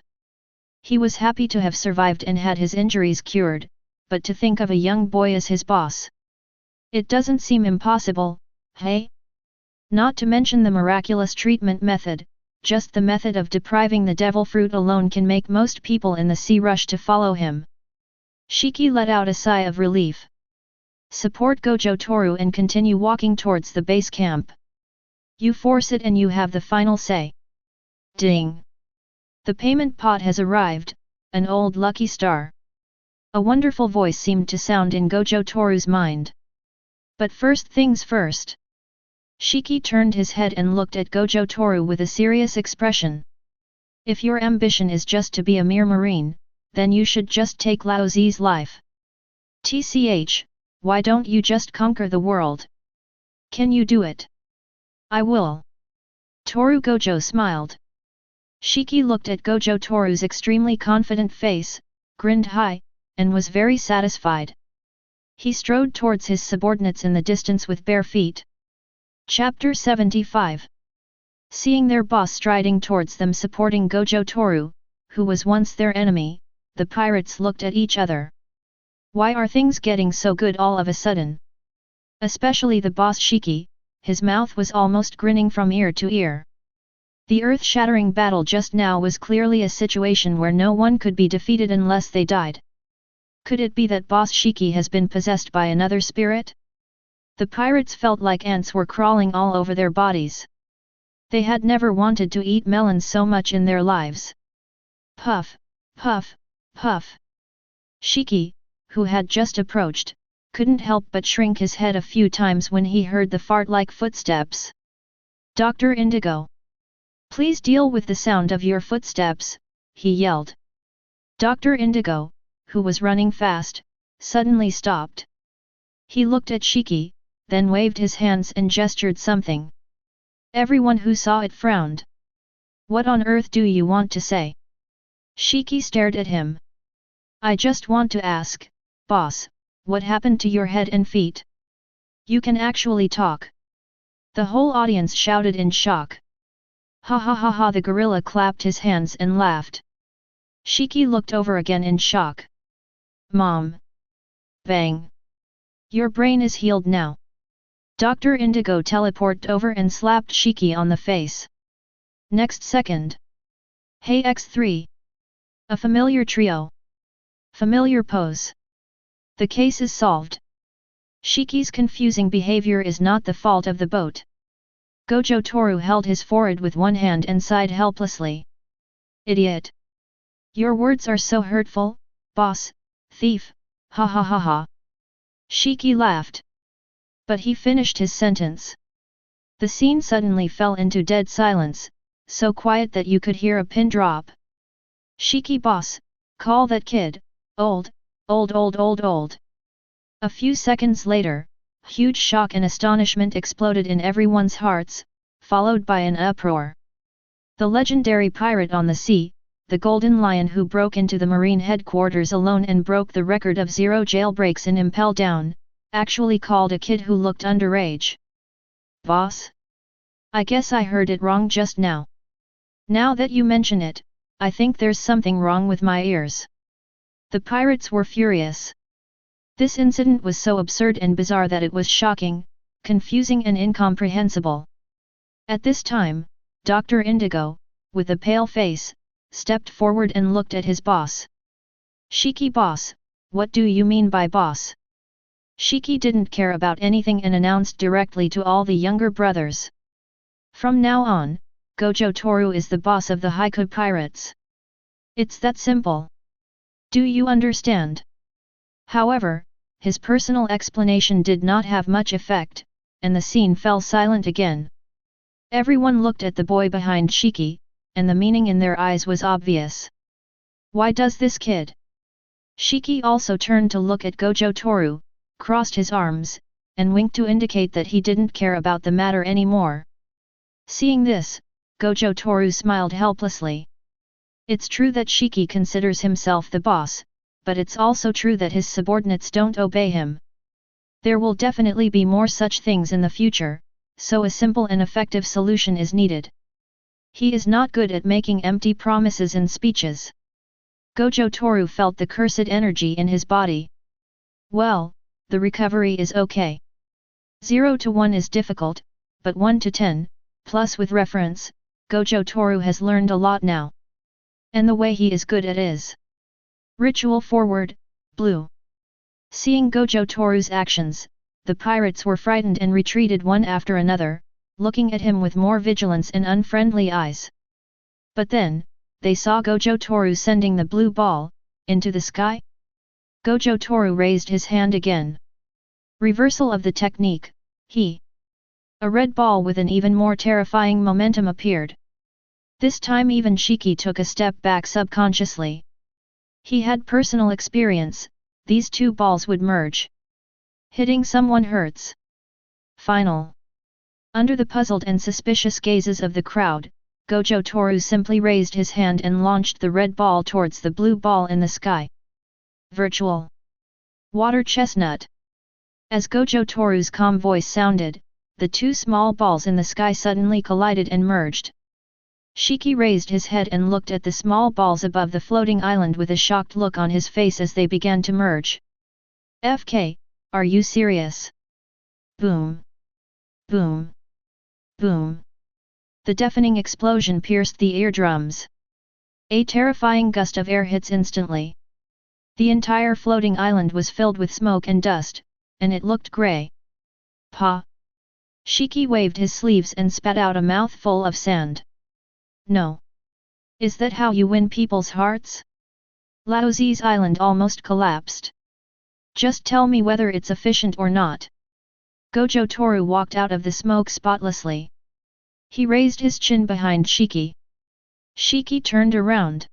He was happy to have survived and had his injuries cured, but to think of a young boy as his boss. It doesn't seem impossible, hey? Not to mention the miraculous treatment method, just the method of depriving the devil fruit alone can make most people in the sea rush to follow him. Shiki let out a sigh of relief. Support Gojo Toru and continue walking towards the base camp. You force it and you have the final say. Ding! The payment pot has arrived, an old lucky star. A wonderful voice seemed to sound in Gojo Toru's mind. But first things first. Shiki turned his head and looked at Gojo Toru with a serious expression. If your ambition is just to be a mere marine, then you should just take Lao Zi's life. TCH, why don't you just conquer the world? Can you do it? I will. Toru Gojo smiled. Shiki looked at Gojo Toru's extremely confident face, grinned high, and was very satisfied. He strode towards his subordinates in the distance with bare feet. Chapter 75. Seeing their boss striding towards them supporting Gojo Toru, who was once their enemy, the pirates looked at each other. Why are things getting so good all of a sudden? Especially the boss Shiki, his mouth was almost grinning from ear to ear. The earth-shattering battle just now was clearly a situation where no one could be defeated unless they died. Could it be that boss Shiki has been possessed by another spirit? The pirates felt like ants were crawling all over their bodies. They had never wanted to eat melons so much in their lives. Puff, puff, puff. Shiki, who had just approached, couldn't help but shrink his head a few times when he heard the fart-like footsteps. Dr. Indigo. Please deal with the sound of your footsteps, he yelled. Dr. Indigo, who was running fast, suddenly stopped. He looked at Shiki, then waved his hands and gestured something. Everyone who saw it frowned. What on earth do you want to say? Shiki stared at him. I just want to ask, boss, what happened to your head and feet? You can actually talk. The whole audience shouted in shock. Ha ha ha ha, the gorilla clapped his hands and laughed. Shiki looked over again in shock. Mom. Bang. Your brain is healed now. Dr. Indigo teleported over and slapped Shiki on the face. Next second. Hey X3. A familiar trio. Familiar pose. The case is solved. Shiki's confusing behavior is not the fault of the boat. Gojo Toru held his forehead with one hand and sighed helplessly. Idiot. Your words are so hurtful, boss, thief, ha ha ha ha. Shiki laughed. But he finished his sentence. The scene suddenly fell into dead silence, so quiet that you could hear a pin drop. Shiki boss, call that kid, old. A few seconds later, huge shock and astonishment exploded in everyone's hearts, followed by an uproar. The legendary pirate on the sea, the Golden Lion who broke into the Marine headquarters alone and broke the record of 0 jailbreaks in Impel Down, actually called a kid who looked underage. Boss? I guess I heard it wrong just now. Now that you mention it, I think there's something wrong with my ears. The pirates were furious. This incident was so absurd and bizarre that it was shocking, confusing and incomprehensible. At this time, Dr. Indigo, with a pale face, stepped forward and looked at his boss. Shiki boss, what do you mean by boss? Shiki didn't care about anything and announced directly to all the younger brothers. From now on, Gojo Toru is the boss of the Haiku Pirates. It's that simple. Do you understand? However, his personal explanation did not have much effect, and the scene fell silent again. Everyone looked at the boy behind Shiki, and the meaning in their eyes was obvious. Why does this kid? Shiki also turned to look at Gojo Toru, crossed his arms, and winked to indicate that he didn't care about the matter anymore. Seeing this, Gojo Toru smiled helplessly. It's true that Shiki considers himself the boss, but it's also true that his subordinates don't obey him. There will definitely be more such things in the future, so a simple and effective solution is needed. He is not good at making empty promises and speeches. Gojo Toru felt the cursed energy in his body. Well, the recovery is okay. 0 to 1 is difficult, but 1 to 10, plus with reference, Gojo Toru has learned a lot now. And the way he is good at is ritual forward, blue. Seeing Gojo Toru's actions, the pirates were frightened and retreated one after another, looking at him with more vigilance and unfriendly eyes. But then, they saw Gojo Toru sending the blue ball into the sky. Gojo Toru raised his hand again. Reversal of the technique, a red ball with an even more terrifying momentum appeared. This time even Shiki took a step back subconsciously. He had personal experience, these two balls would merge. Hitting someone hurts. Final. Under the puzzled and suspicious gazes of the crowd, Gojo Toru simply raised his hand and launched the red ball towards the blue ball in the sky. Virtual. Water chestnut. As Gojo Toru's calm voice sounded, the two small balls in the sky suddenly collided and merged. Shiki raised his head and looked at the small balls above the floating island with a shocked look on his face as they began to merge. FK, are you serious? Boom. Boom. Boom. The deafening explosion pierced the eardrums. A terrifying gust of air hits instantly. The entire floating island was filled with smoke and dust, and it looked grey. Pa! Shiki waved his sleeves and spat out a mouthful of sand. No. Is that how you win people's hearts? Laozi's island almost collapsed. Just tell me whether it's efficient or not. Gojo Toru walked out of the smoke spotlessly. He raised his chin behind Shiki. Shiki turned around.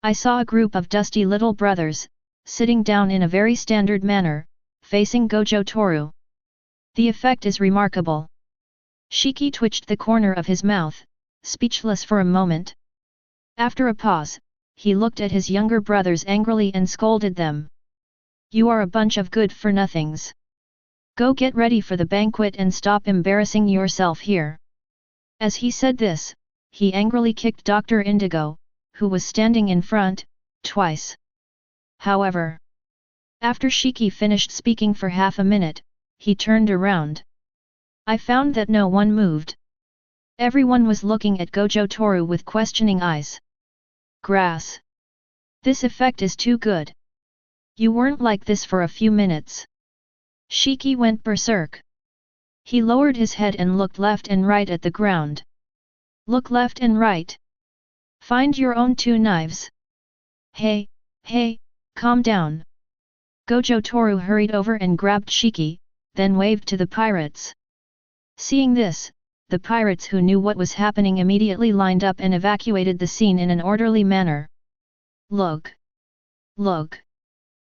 I saw a group of dusty little brothers, sitting down in a very standard manner, facing Gojo Toru. The effect is remarkable. Shiki twitched the corner of his mouth, speechless for a moment. After a pause, he looked at his younger brothers angrily and scolded them. You are a bunch of good-for-nothings. Go get ready for the banquet and stop embarrassing yourself here. As he said this, he angrily kicked Dr. Indigo, who was standing in front, twice. However, after Shiki finished speaking for half a minute, he turned around. I found that no one moved. Everyone was looking at Gojo Toru with questioning eyes. Grass. This effect is too good. You weren't like this for a few minutes. Shiki went berserk. He lowered his head and looked left and right at the ground. Look left and right. Find your own two knives. Hey, calm down. Gojo Toru hurried over and grabbed Shiki, then waved to the pirates. Seeing this, the pirates who knew what was happening immediately lined up and evacuated the scene in an orderly manner. Look.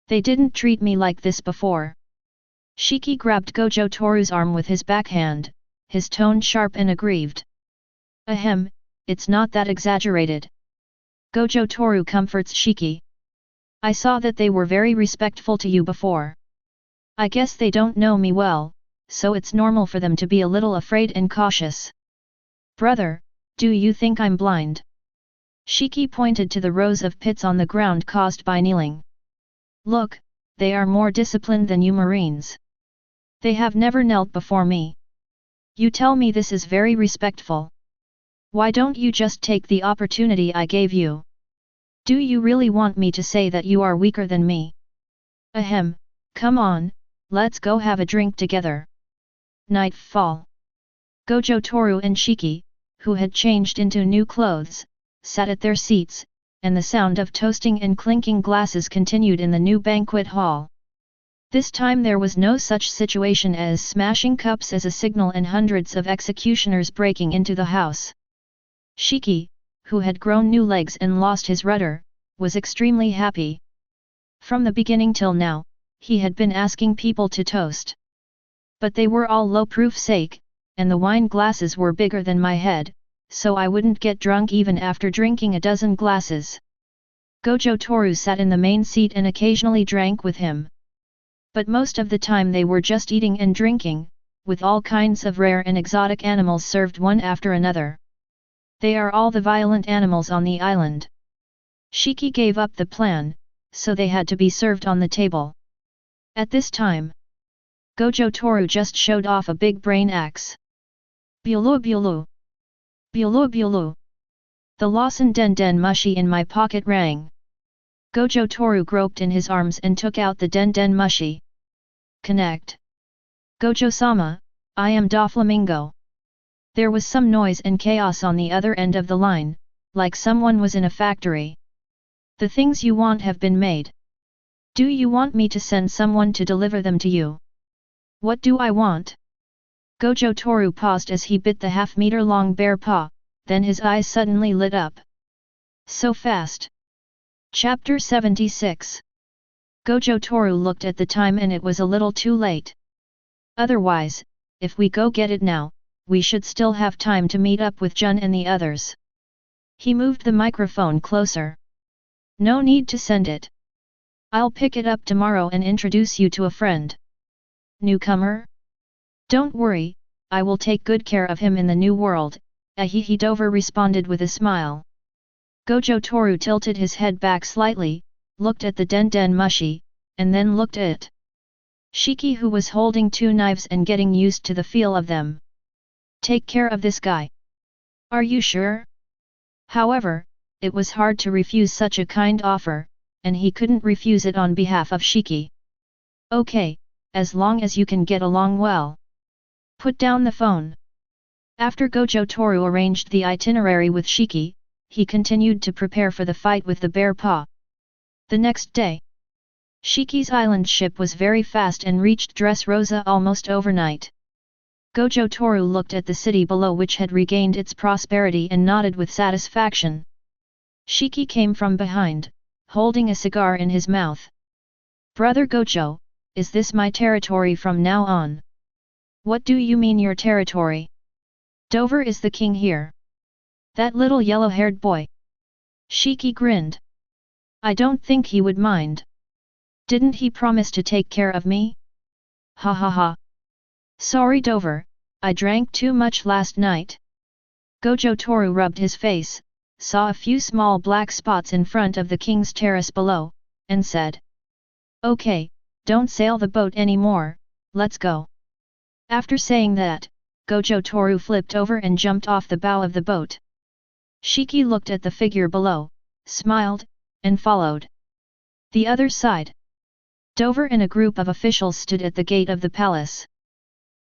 They didn't treat me like this before. Shiki grabbed Gojo Toru's arm with his backhand, his tone sharp and aggrieved. Ahem, it's not that exaggerated. Gojo Toru comforts Shiki. I saw that they were very respectful to you before. I guess they don't know me well, so it's normal for them to be a little afraid and cautious. Brother, do you think I'm blind? Shiki pointed to the rows of pits on the ground caused by kneeling. Look, they are more disciplined than you Marines. They have never knelt before me. You tell me this is very respectful. Why don't you just take the opportunity I gave you? Do you really want me to say that you are weaker than me? Ahem, come on, let's go have a drink together. Nightfall. Gojo Toru and Shiki, who had changed into new clothes, sat at their seats, and the sound of toasting and clinking glasses continued in the new banquet hall. This time there was no such situation as smashing cups as a signal and hundreds of executioners breaking into the house. Shiki, who had grown new legs and lost his rudder, was extremely happy. From the beginning till now, he had been asking people to toast. But they were all low-proof sake, and the wine glasses were bigger than my head, so I wouldn't get drunk even after drinking a dozen glasses. Gojo Toru sat in the main seat and occasionally drank with him. But most of the time they were just eating and drinking, with all kinds of rare and exotic animals served one after another. They are all the violent animals on the island. Shiki gave up the plan, so they had to be served on the table. At this time, Gojo Toru just showed off a big brain axe. Bulu bulu. Bulu bulu. The Lawson den den mushi in my pocket rang. Gojo Toru groped in his arms and took out the den den mushi. Connect. Gojo-sama, I am Doflamingo. There was some noise and chaos on the other end of the line, like someone was in a factory. The things you want have been made. Do you want me to send someone to deliver them to you? What do I want? Gojo Toru paused as he bit the half-meter-long bear paw, then his eyes suddenly lit up. So fast. Chapter 76. Gojo Toru looked at the time and it was a little too late. Otherwise, if we go get it now, we should still have time to meet up with Jun and the others. He moved the microphone closer. No need to send it. I'll pick it up tomorrow and introduce you to a friend. Newcomer? Don't worry, I will take good care of him in the new world, Ahihi Dover responded with a smile. Gojo Toru tilted his head back slightly, looked at the den den mushi, and then looked at Shiki who was holding two knives and getting used to the feel of them. Take care of this guy. Are you sure? However, it was hard to refuse such a kind offer, and he couldn't refuse it on behalf of Shiki. Okay, as long as you can get along well. Put down the phone. After Gojo Toru arranged the itinerary with Shiki, he continued to prepare for the fight with the bear paw. The next day, Shiki's island ship was very fast and reached Dressrosa almost overnight. Gojo Toru looked at the city below which had regained its prosperity and nodded with satisfaction. Shiki came from behind, holding a cigar in his mouth. Brother Gojo, is this my territory from now on? What do you mean your territory? Dover is the king here. That little yellow-haired boy. Shiki grinned. I don't think he would mind. Didn't he promise to take care of me? Ha ha ha. Sorry Dover, I drank too much last night. Gojo Toru rubbed his face, saw a few small black spots in front of the king's terrace below, and said. Okay, don't sail the boat anymore, let's go. After saying that, Gojo Toru flipped over and jumped off the bow of the boat. Shiki looked at the figure below, smiled, and followed. The other side. Dover and a group of officials stood at the gate of the palace.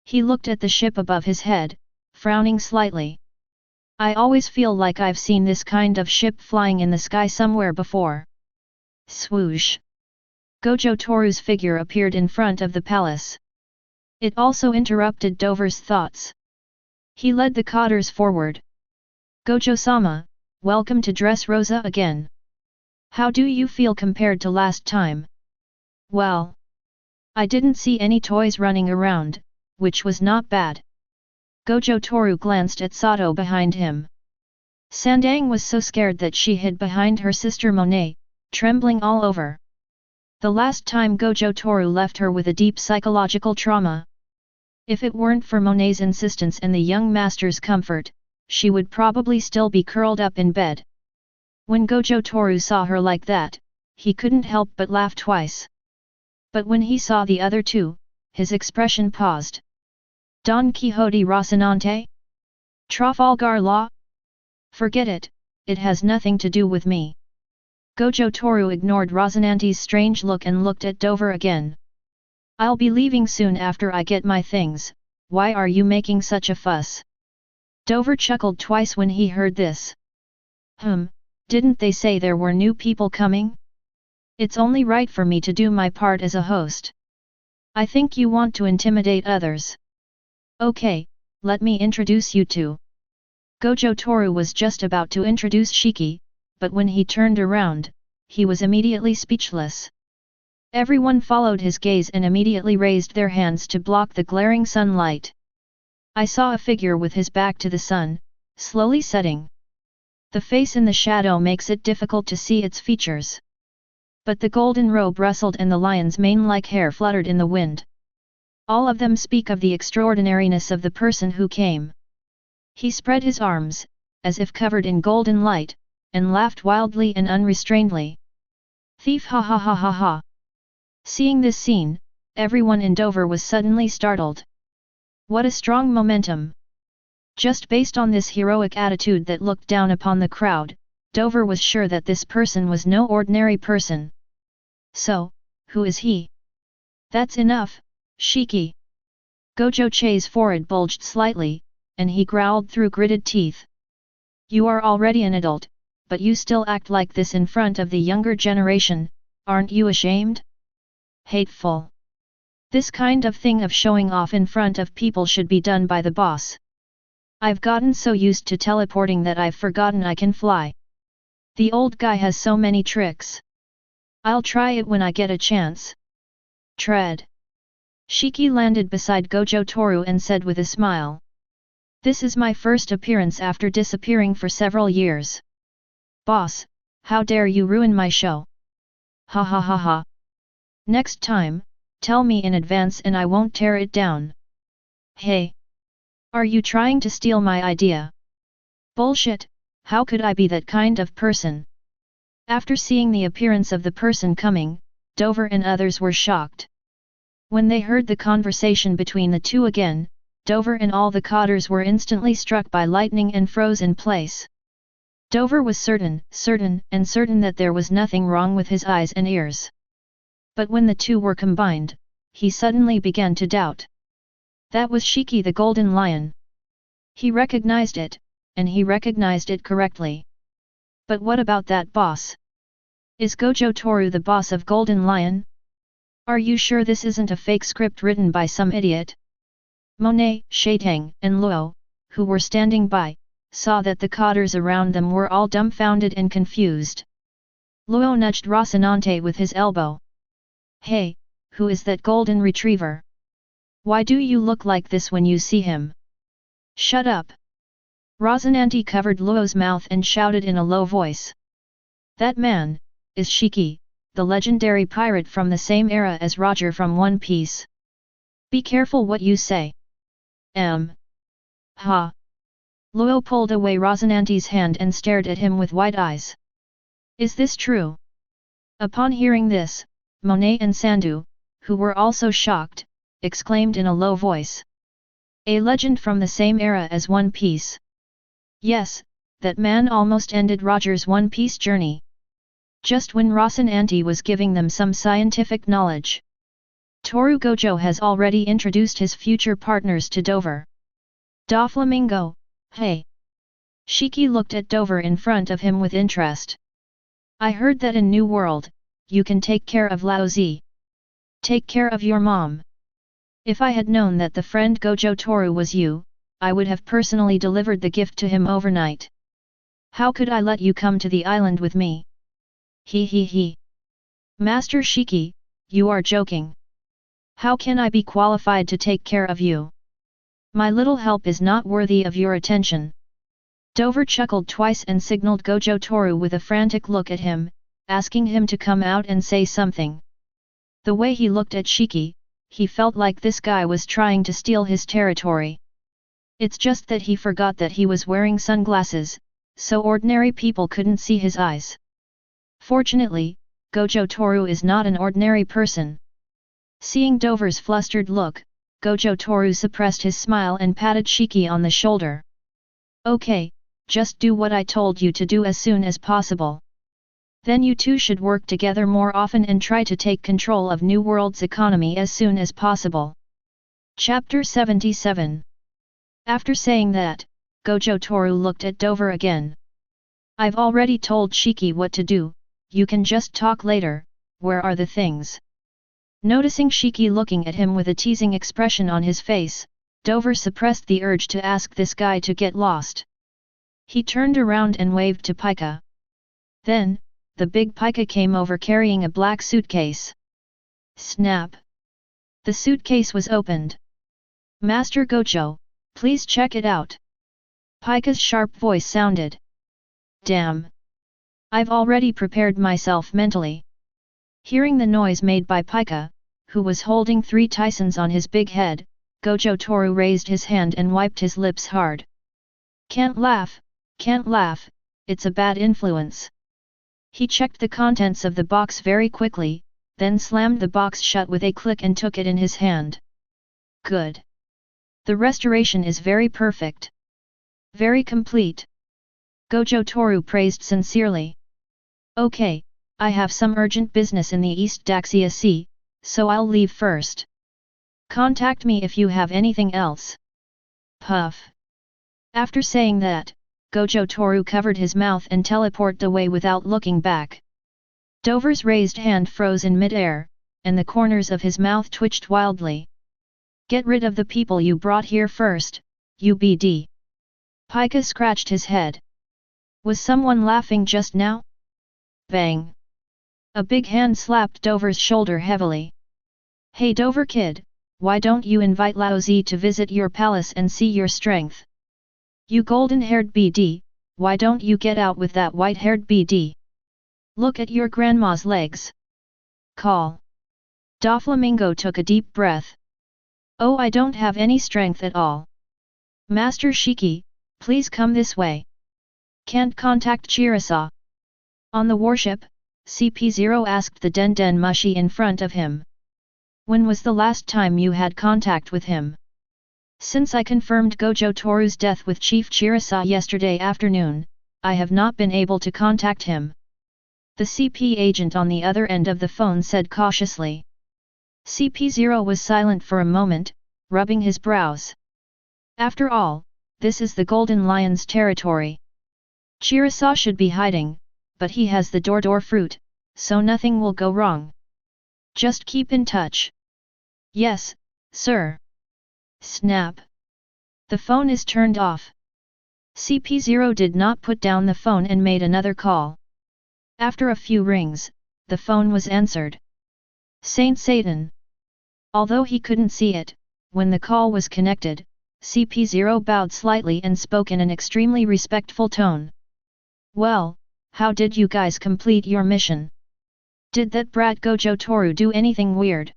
He looked at the ship above his head, frowning slightly. I always feel like I've seen this kind of ship flying in the sky somewhere before. Swoosh! Gojo Toru's figure appeared in front of the palace. It also interrupted Dover's thoughts. He led the cotters forward. Gojo-sama, welcome to Dressrosa again. How do you feel compared to last time? Well, I didn't see any toys running around, which was not bad. Gojo Toru glanced at Sato behind him. Sandang was so scared that she hid behind her sister Monet, trembling all over. The last time Gojo Toru left her with a deep psychological trauma. If it weren't for Monet's insistence and the young master's comfort, she would probably still be curled up in bed. When Gojo Toru saw her like that, he couldn't help but laugh twice. But when he saw the other two, his expression paused. Don Quixote Rocinante? Trafalgar Law? Forget it, it has nothing to do with me. Gojo Toru ignored Rocinante's strange look and looked at Dover again. I'll be leaving soon after I get my things, why are you making such a fuss? Dover chuckled twice when he heard this. Didn't they say there were new people coming? It's only right for me to do my part as a host. I think you want to intimidate others. Okay, let me introduce you to. Gojo Toru was just about to introduce Shiki, but when he turned around, he was immediately speechless. Everyone followed his gaze and immediately raised their hands to block the glaring sunlight. I saw a figure with his back to the sun, slowly setting. The face in the shadow makes it difficult to see its features. But the golden robe rustled and the lion's mane-like hair fluttered in the wind. All of them speak of the extraordinariness of the person who came. He spread his arms, as if covered in golden light, and laughed wildly and unrestrainedly. Thief, ha ha ha ha ha. Seeing this scene, everyone in Dover was suddenly startled. What a strong momentum! Just based on this heroic attitude that looked down upon the crowd, Dover was sure that this person was no ordinary person. So, who is he? That's enough, Shiki. Gojo Che's forehead bulged slightly, and he growled through gritted teeth. You are already an adult, but you still act like this in front of the younger generation, aren't you ashamed? Hateful. This kind of thing of showing off in front of people should be done by the boss. I've gotten so used to teleporting that I've forgotten I can fly. The old guy has so many tricks. I'll try it when I get a chance. Tread. Shiki landed beside Gojo Toru and said with a smile. This is my first appearance after disappearing for several years. Boss, how dare you ruin my show? Ha ha ha ha. Next time, tell me in advance and I won't tear it down. Hey! Are you trying to steal my idea? Bullshit, how could I be that kind of person? After seeing the appearance of the person coming, Dover and others were shocked. When they heard the conversation between the two again, Dover and all the cotters were instantly struck by lightning and froze in place. Dover was certain that there was nothing wrong with his eyes and ears. But when the two were combined, he suddenly began to doubt. That was Shiki the Golden Lion. He recognized it, and he recognized it correctly. But what about that boss? Is Gojo Toru the boss of Golden Lion? Are you sure this isn't a fake script written by some idiot? Monet, Shaitang, and Luo, who were standing by, saw that the cotters around them were all dumbfounded and confused. Luo nudged Rocinante with his elbow. Hey, who is that golden retriever? Why do you look like this when you see him? Shut up! Rocinante covered Luo's mouth and shouted in a low voice. That man is Shiki, the legendary pirate from the same era as Roger from One Piece. Be careful what you say. Ha! Luo pulled away Rocinante's hand and stared at him with wide eyes. Is this true? Upon hearing this, Monet and Sandu, who were also shocked, exclaimed in a low voice. A legend from the same era as One Piece. Yes, that man almost ended Roger's One Piece journey. Just when Rocinante was giving them some scientific knowledge. Toru Gojo has already introduced his future partners to Dover. Doflamingo, hey! Shiki looked at Dover in front of him with interest. I heard that in New World, you can take care of Laozi. Take care of your mom. If I had known that the friend Gojo Toru was you, I would have personally delivered the gift to him overnight. How could I let you come to the island with me? He. Master Shiki, you are joking. How can I be qualified to take care of you? My little help is not worthy of your attention. Dover chuckled twice and signaled Gojo Toru with a frantic look at him, asking him to come out and say something. The way he looked at Shiki, he felt like this guy was trying to steal his territory. It's just that he forgot that he was wearing sunglasses, so ordinary people couldn't see his eyes. Fortunately, Gojo Toru is not an ordinary person. Seeing Dover's flustered look, Gojo Toru suppressed his smile and patted Shiki on the shoulder. Okay, just do what I told you to do as soon as possible. Then you two should work together more often and try to take control of New World's economy as soon as possible. Chapter 77. After saying that, Gojo Toru looked at Dover again. I've already told Shiki what to do, you can just talk later, where are the things? Noticing Shiki looking at him with a teasing expression on his face, Dover suppressed the urge to ask this guy to get lost. He turned around and waved to Pika. Then, the big Pika came over carrying a black suitcase. Snap! The suitcase was opened. Master Gojo, please check it out. Pika's sharp voice sounded. Damn! I've already prepared myself mentally. Hearing the noise made by Pika, who was holding 3 Tysons on his big head, Gojo Toru raised his hand and wiped his lips hard. Can't laugh, it's a bad influence. He checked the contents of the box very quickly, then slammed the box shut with a click and took it in his hand. Good. The restoration is very perfect. Very complete. Gojo Toru praised sincerely. Okay, I have some urgent business in the East Daxia Sea, so I'll leave first. Contact me if you have anything else. Puff. After saying that, Gojo Toru covered his mouth and teleported away without looking back. Dover's raised hand froze in mid-air, and the corners of his mouth twitched wildly. Get rid of the people you brought here first, UBD. Pika scratched his head. Was someone laughing just now? Bang! A big hand slapped Dover's shoulder heavily. Hey Dover kid, why don't you invite Lao Zi to visit your palace and see your strength? You golden-haired BD, why don't you get out with that white-haired BD? Look at your grandma's legs. Call. Doflamingo took a deep breath. Oh, I don't have any strength at all. Master Shiki, please come this way. Can't contact Chirasa. On the warship, CP0 asked the Den Mushi in front of him. When was the last time you had contact with him? Since I confirmed Gojo Toru's death with Chief Chirasa yesterday afternoon, I have not been able to contact him. The CP agent on the other end of the phone said cautiously. CP0 was silent for a moment, rubbing his brows. After all, this is the Golden Lion's territory. Chirasa should be hiding, but he has the door fruit, so nothing will go wrong. Just keep in touch. Yes, sir. Snap. The phone is turned off. CP0 did not put down the phone and made another call. After a few rings, the phone was answered. Saint Satan. Although he couldn't see it, when the call was connected, CP0 bowed slightly and spoke in an extremely respectful tone. Well, how did you guys complete your mission? Did that brat Gojo Toru do anything weird?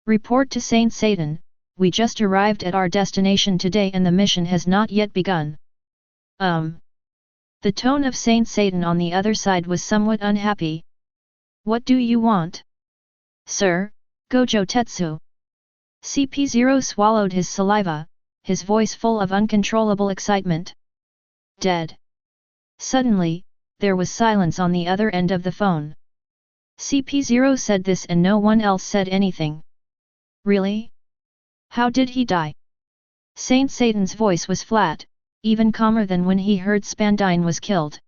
Report to Saint Satan, we just arrived at our destination today and the mission has not yet begun. The tone of Saint Satan on the other side was somewhat unhappy. What do you want? Sir, Gojo Tetsu. CP0 swallowed his saliva, his voice full of uncontrollable excitement. Dead. Suddenly, there was silence on the other end of the phone. CP0 said this and no one else said anything. Really? How did he die? Saint Satan's voice was flat, even calmer than when he heard Spandine was killed.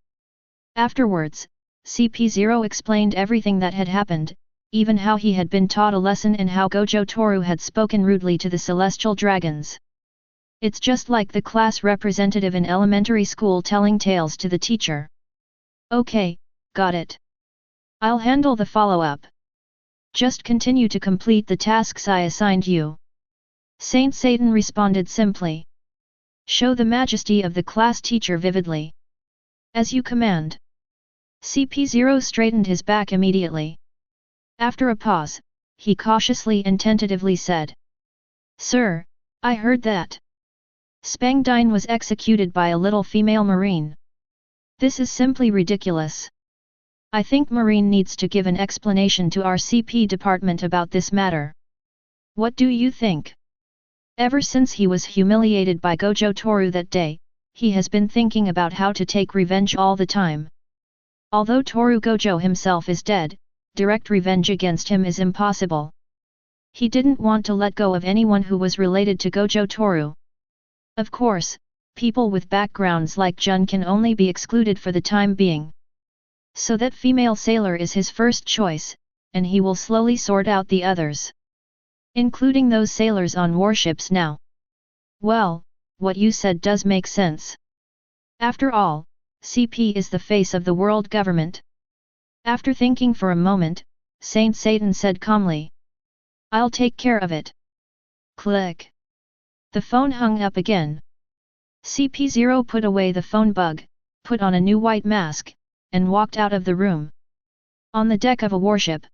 Afterwards, CP0 explained everything that had happened, even how he had been taught a lesson and how Gojo Toru had spoken rudely to the celestial dragons. It's just like the class representative in elementary school telling tales to the teacher. Okay, got it. I'll handle the follow-up. Just continue to complete the tasks I assigned you. Saint Satan responded simply. Show the majesty of the class teacher vividly. As you command. CP0 straightened his back immediately. After a pause, he cautiously and tentatively said. Sir, I heard that Spangdine was executed by a little female marine. This is simply ridiculous. I think Marine needs to give an explanation to our CP department about this matter. What do you think? Ever since he was humiliated by Gojo Toru that day, he has been thinking about how to take revenge all the time. Although Toru Gojo himself is dead, direct revenge against him is impossible. He didn't want to let go of anyone who was related to Gojo Toru. Of course, people with backgrounds like Jun can only be excluded for the time being. So that female sailor is his first choice, and he will slowly sort out the others. Including those sailors on warships now. Well, what you said does make sense. After all, CP is the face of the world government. After thinking for a moment, Saint Satan said calmly. I'll take care of it. Click. The phone hung up again. CP0 put away the phone bug, put on a new white mask, and walked out of the room. On the deck of a warship,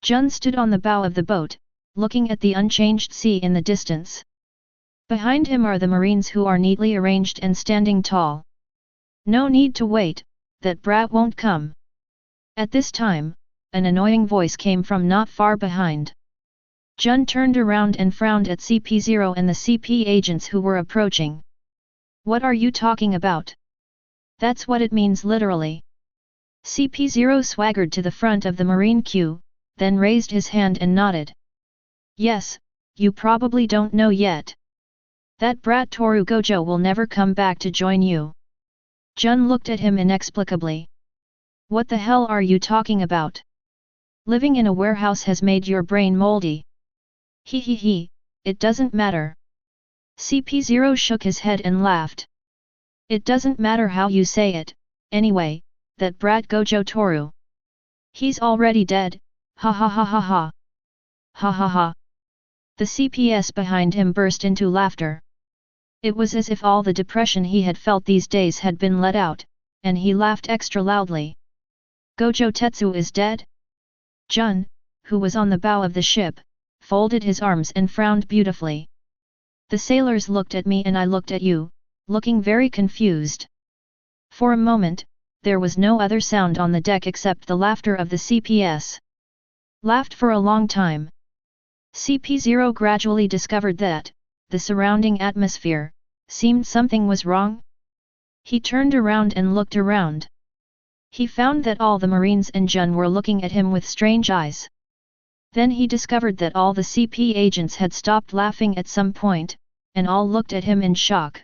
Jun stood on the bow of the boat, looking at the unchanged sea in the distance. Behind him are the marines who are neatly arranged and standing tall. No need to wait, that brat won't come. At this time, an annoying voice came from not far behind. Jun turned around and frowned at CP0 and the CP agents who were approaching. What are you talking about? That's what it means literally. CP0 swaggered to the front of the marine queue, then raised his hand and nodded. Yes, you probably don't know yet. That brat Toru Gojo will never come back to join you. Jun looked at him inexplicably. What the hell are you talking about? Living in a warehouse has made your brain moldy. He, it doesn't matter. CP0 shook his head and laughed. It doesn't matter how you say it, anyway, that brat Gojo Toru. He's already dead, ha ha ha ha ha. Ha ha ha. The CPS behind him burst into laughter. It was as if all the depression he had felt these days had been let out, and he laughed extra loudly. Gojo Tetsu is dead? Jun, who was on the bow of the ship, folded his arms and frowned beautifully. The sailors looked at me and I looked at you, looking very confused. For a moment, there was no other sound on the deck except the laughter of the CPS. Laughed for a long time. CP0 gradually discovered that, the surrounding atmosphere, seemed something was wrong. He turned around and looked around. He found that all the marines and Jun were looking at him with strange eyes. Then he discovered that all the CP agents had stopped laughing at some point, and all looked at him in shock.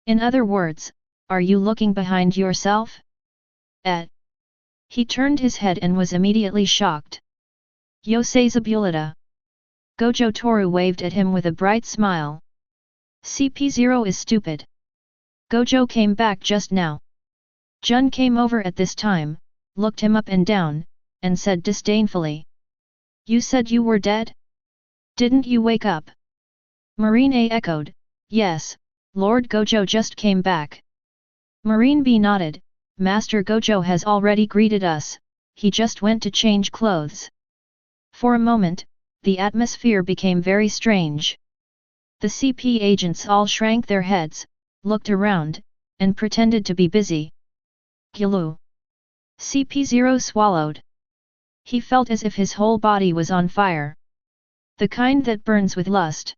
In other words, are you looking behind yourself? He turned his head and was immediately shocked. Yosei Zabulita. Gojo Toru waved at him with a bright smile. CP0 is stupid. Gojo came back just now. Jun came over at this time, looked him up and down, and said disdainfully. You said you were dead? Didn't you wake up? Marine A echoed, yes, Lord Gojo just came back. Marine B nodded, Master Gojo has already greeted us, he just went to change clothes. For a moment, the atmosphere became very strange. The CP agents all shrank their heads, looked around, and pretended to be busy. Gulu. CP0 swallowed. He felt as if his whole body was on fire. The kind that burns with lust.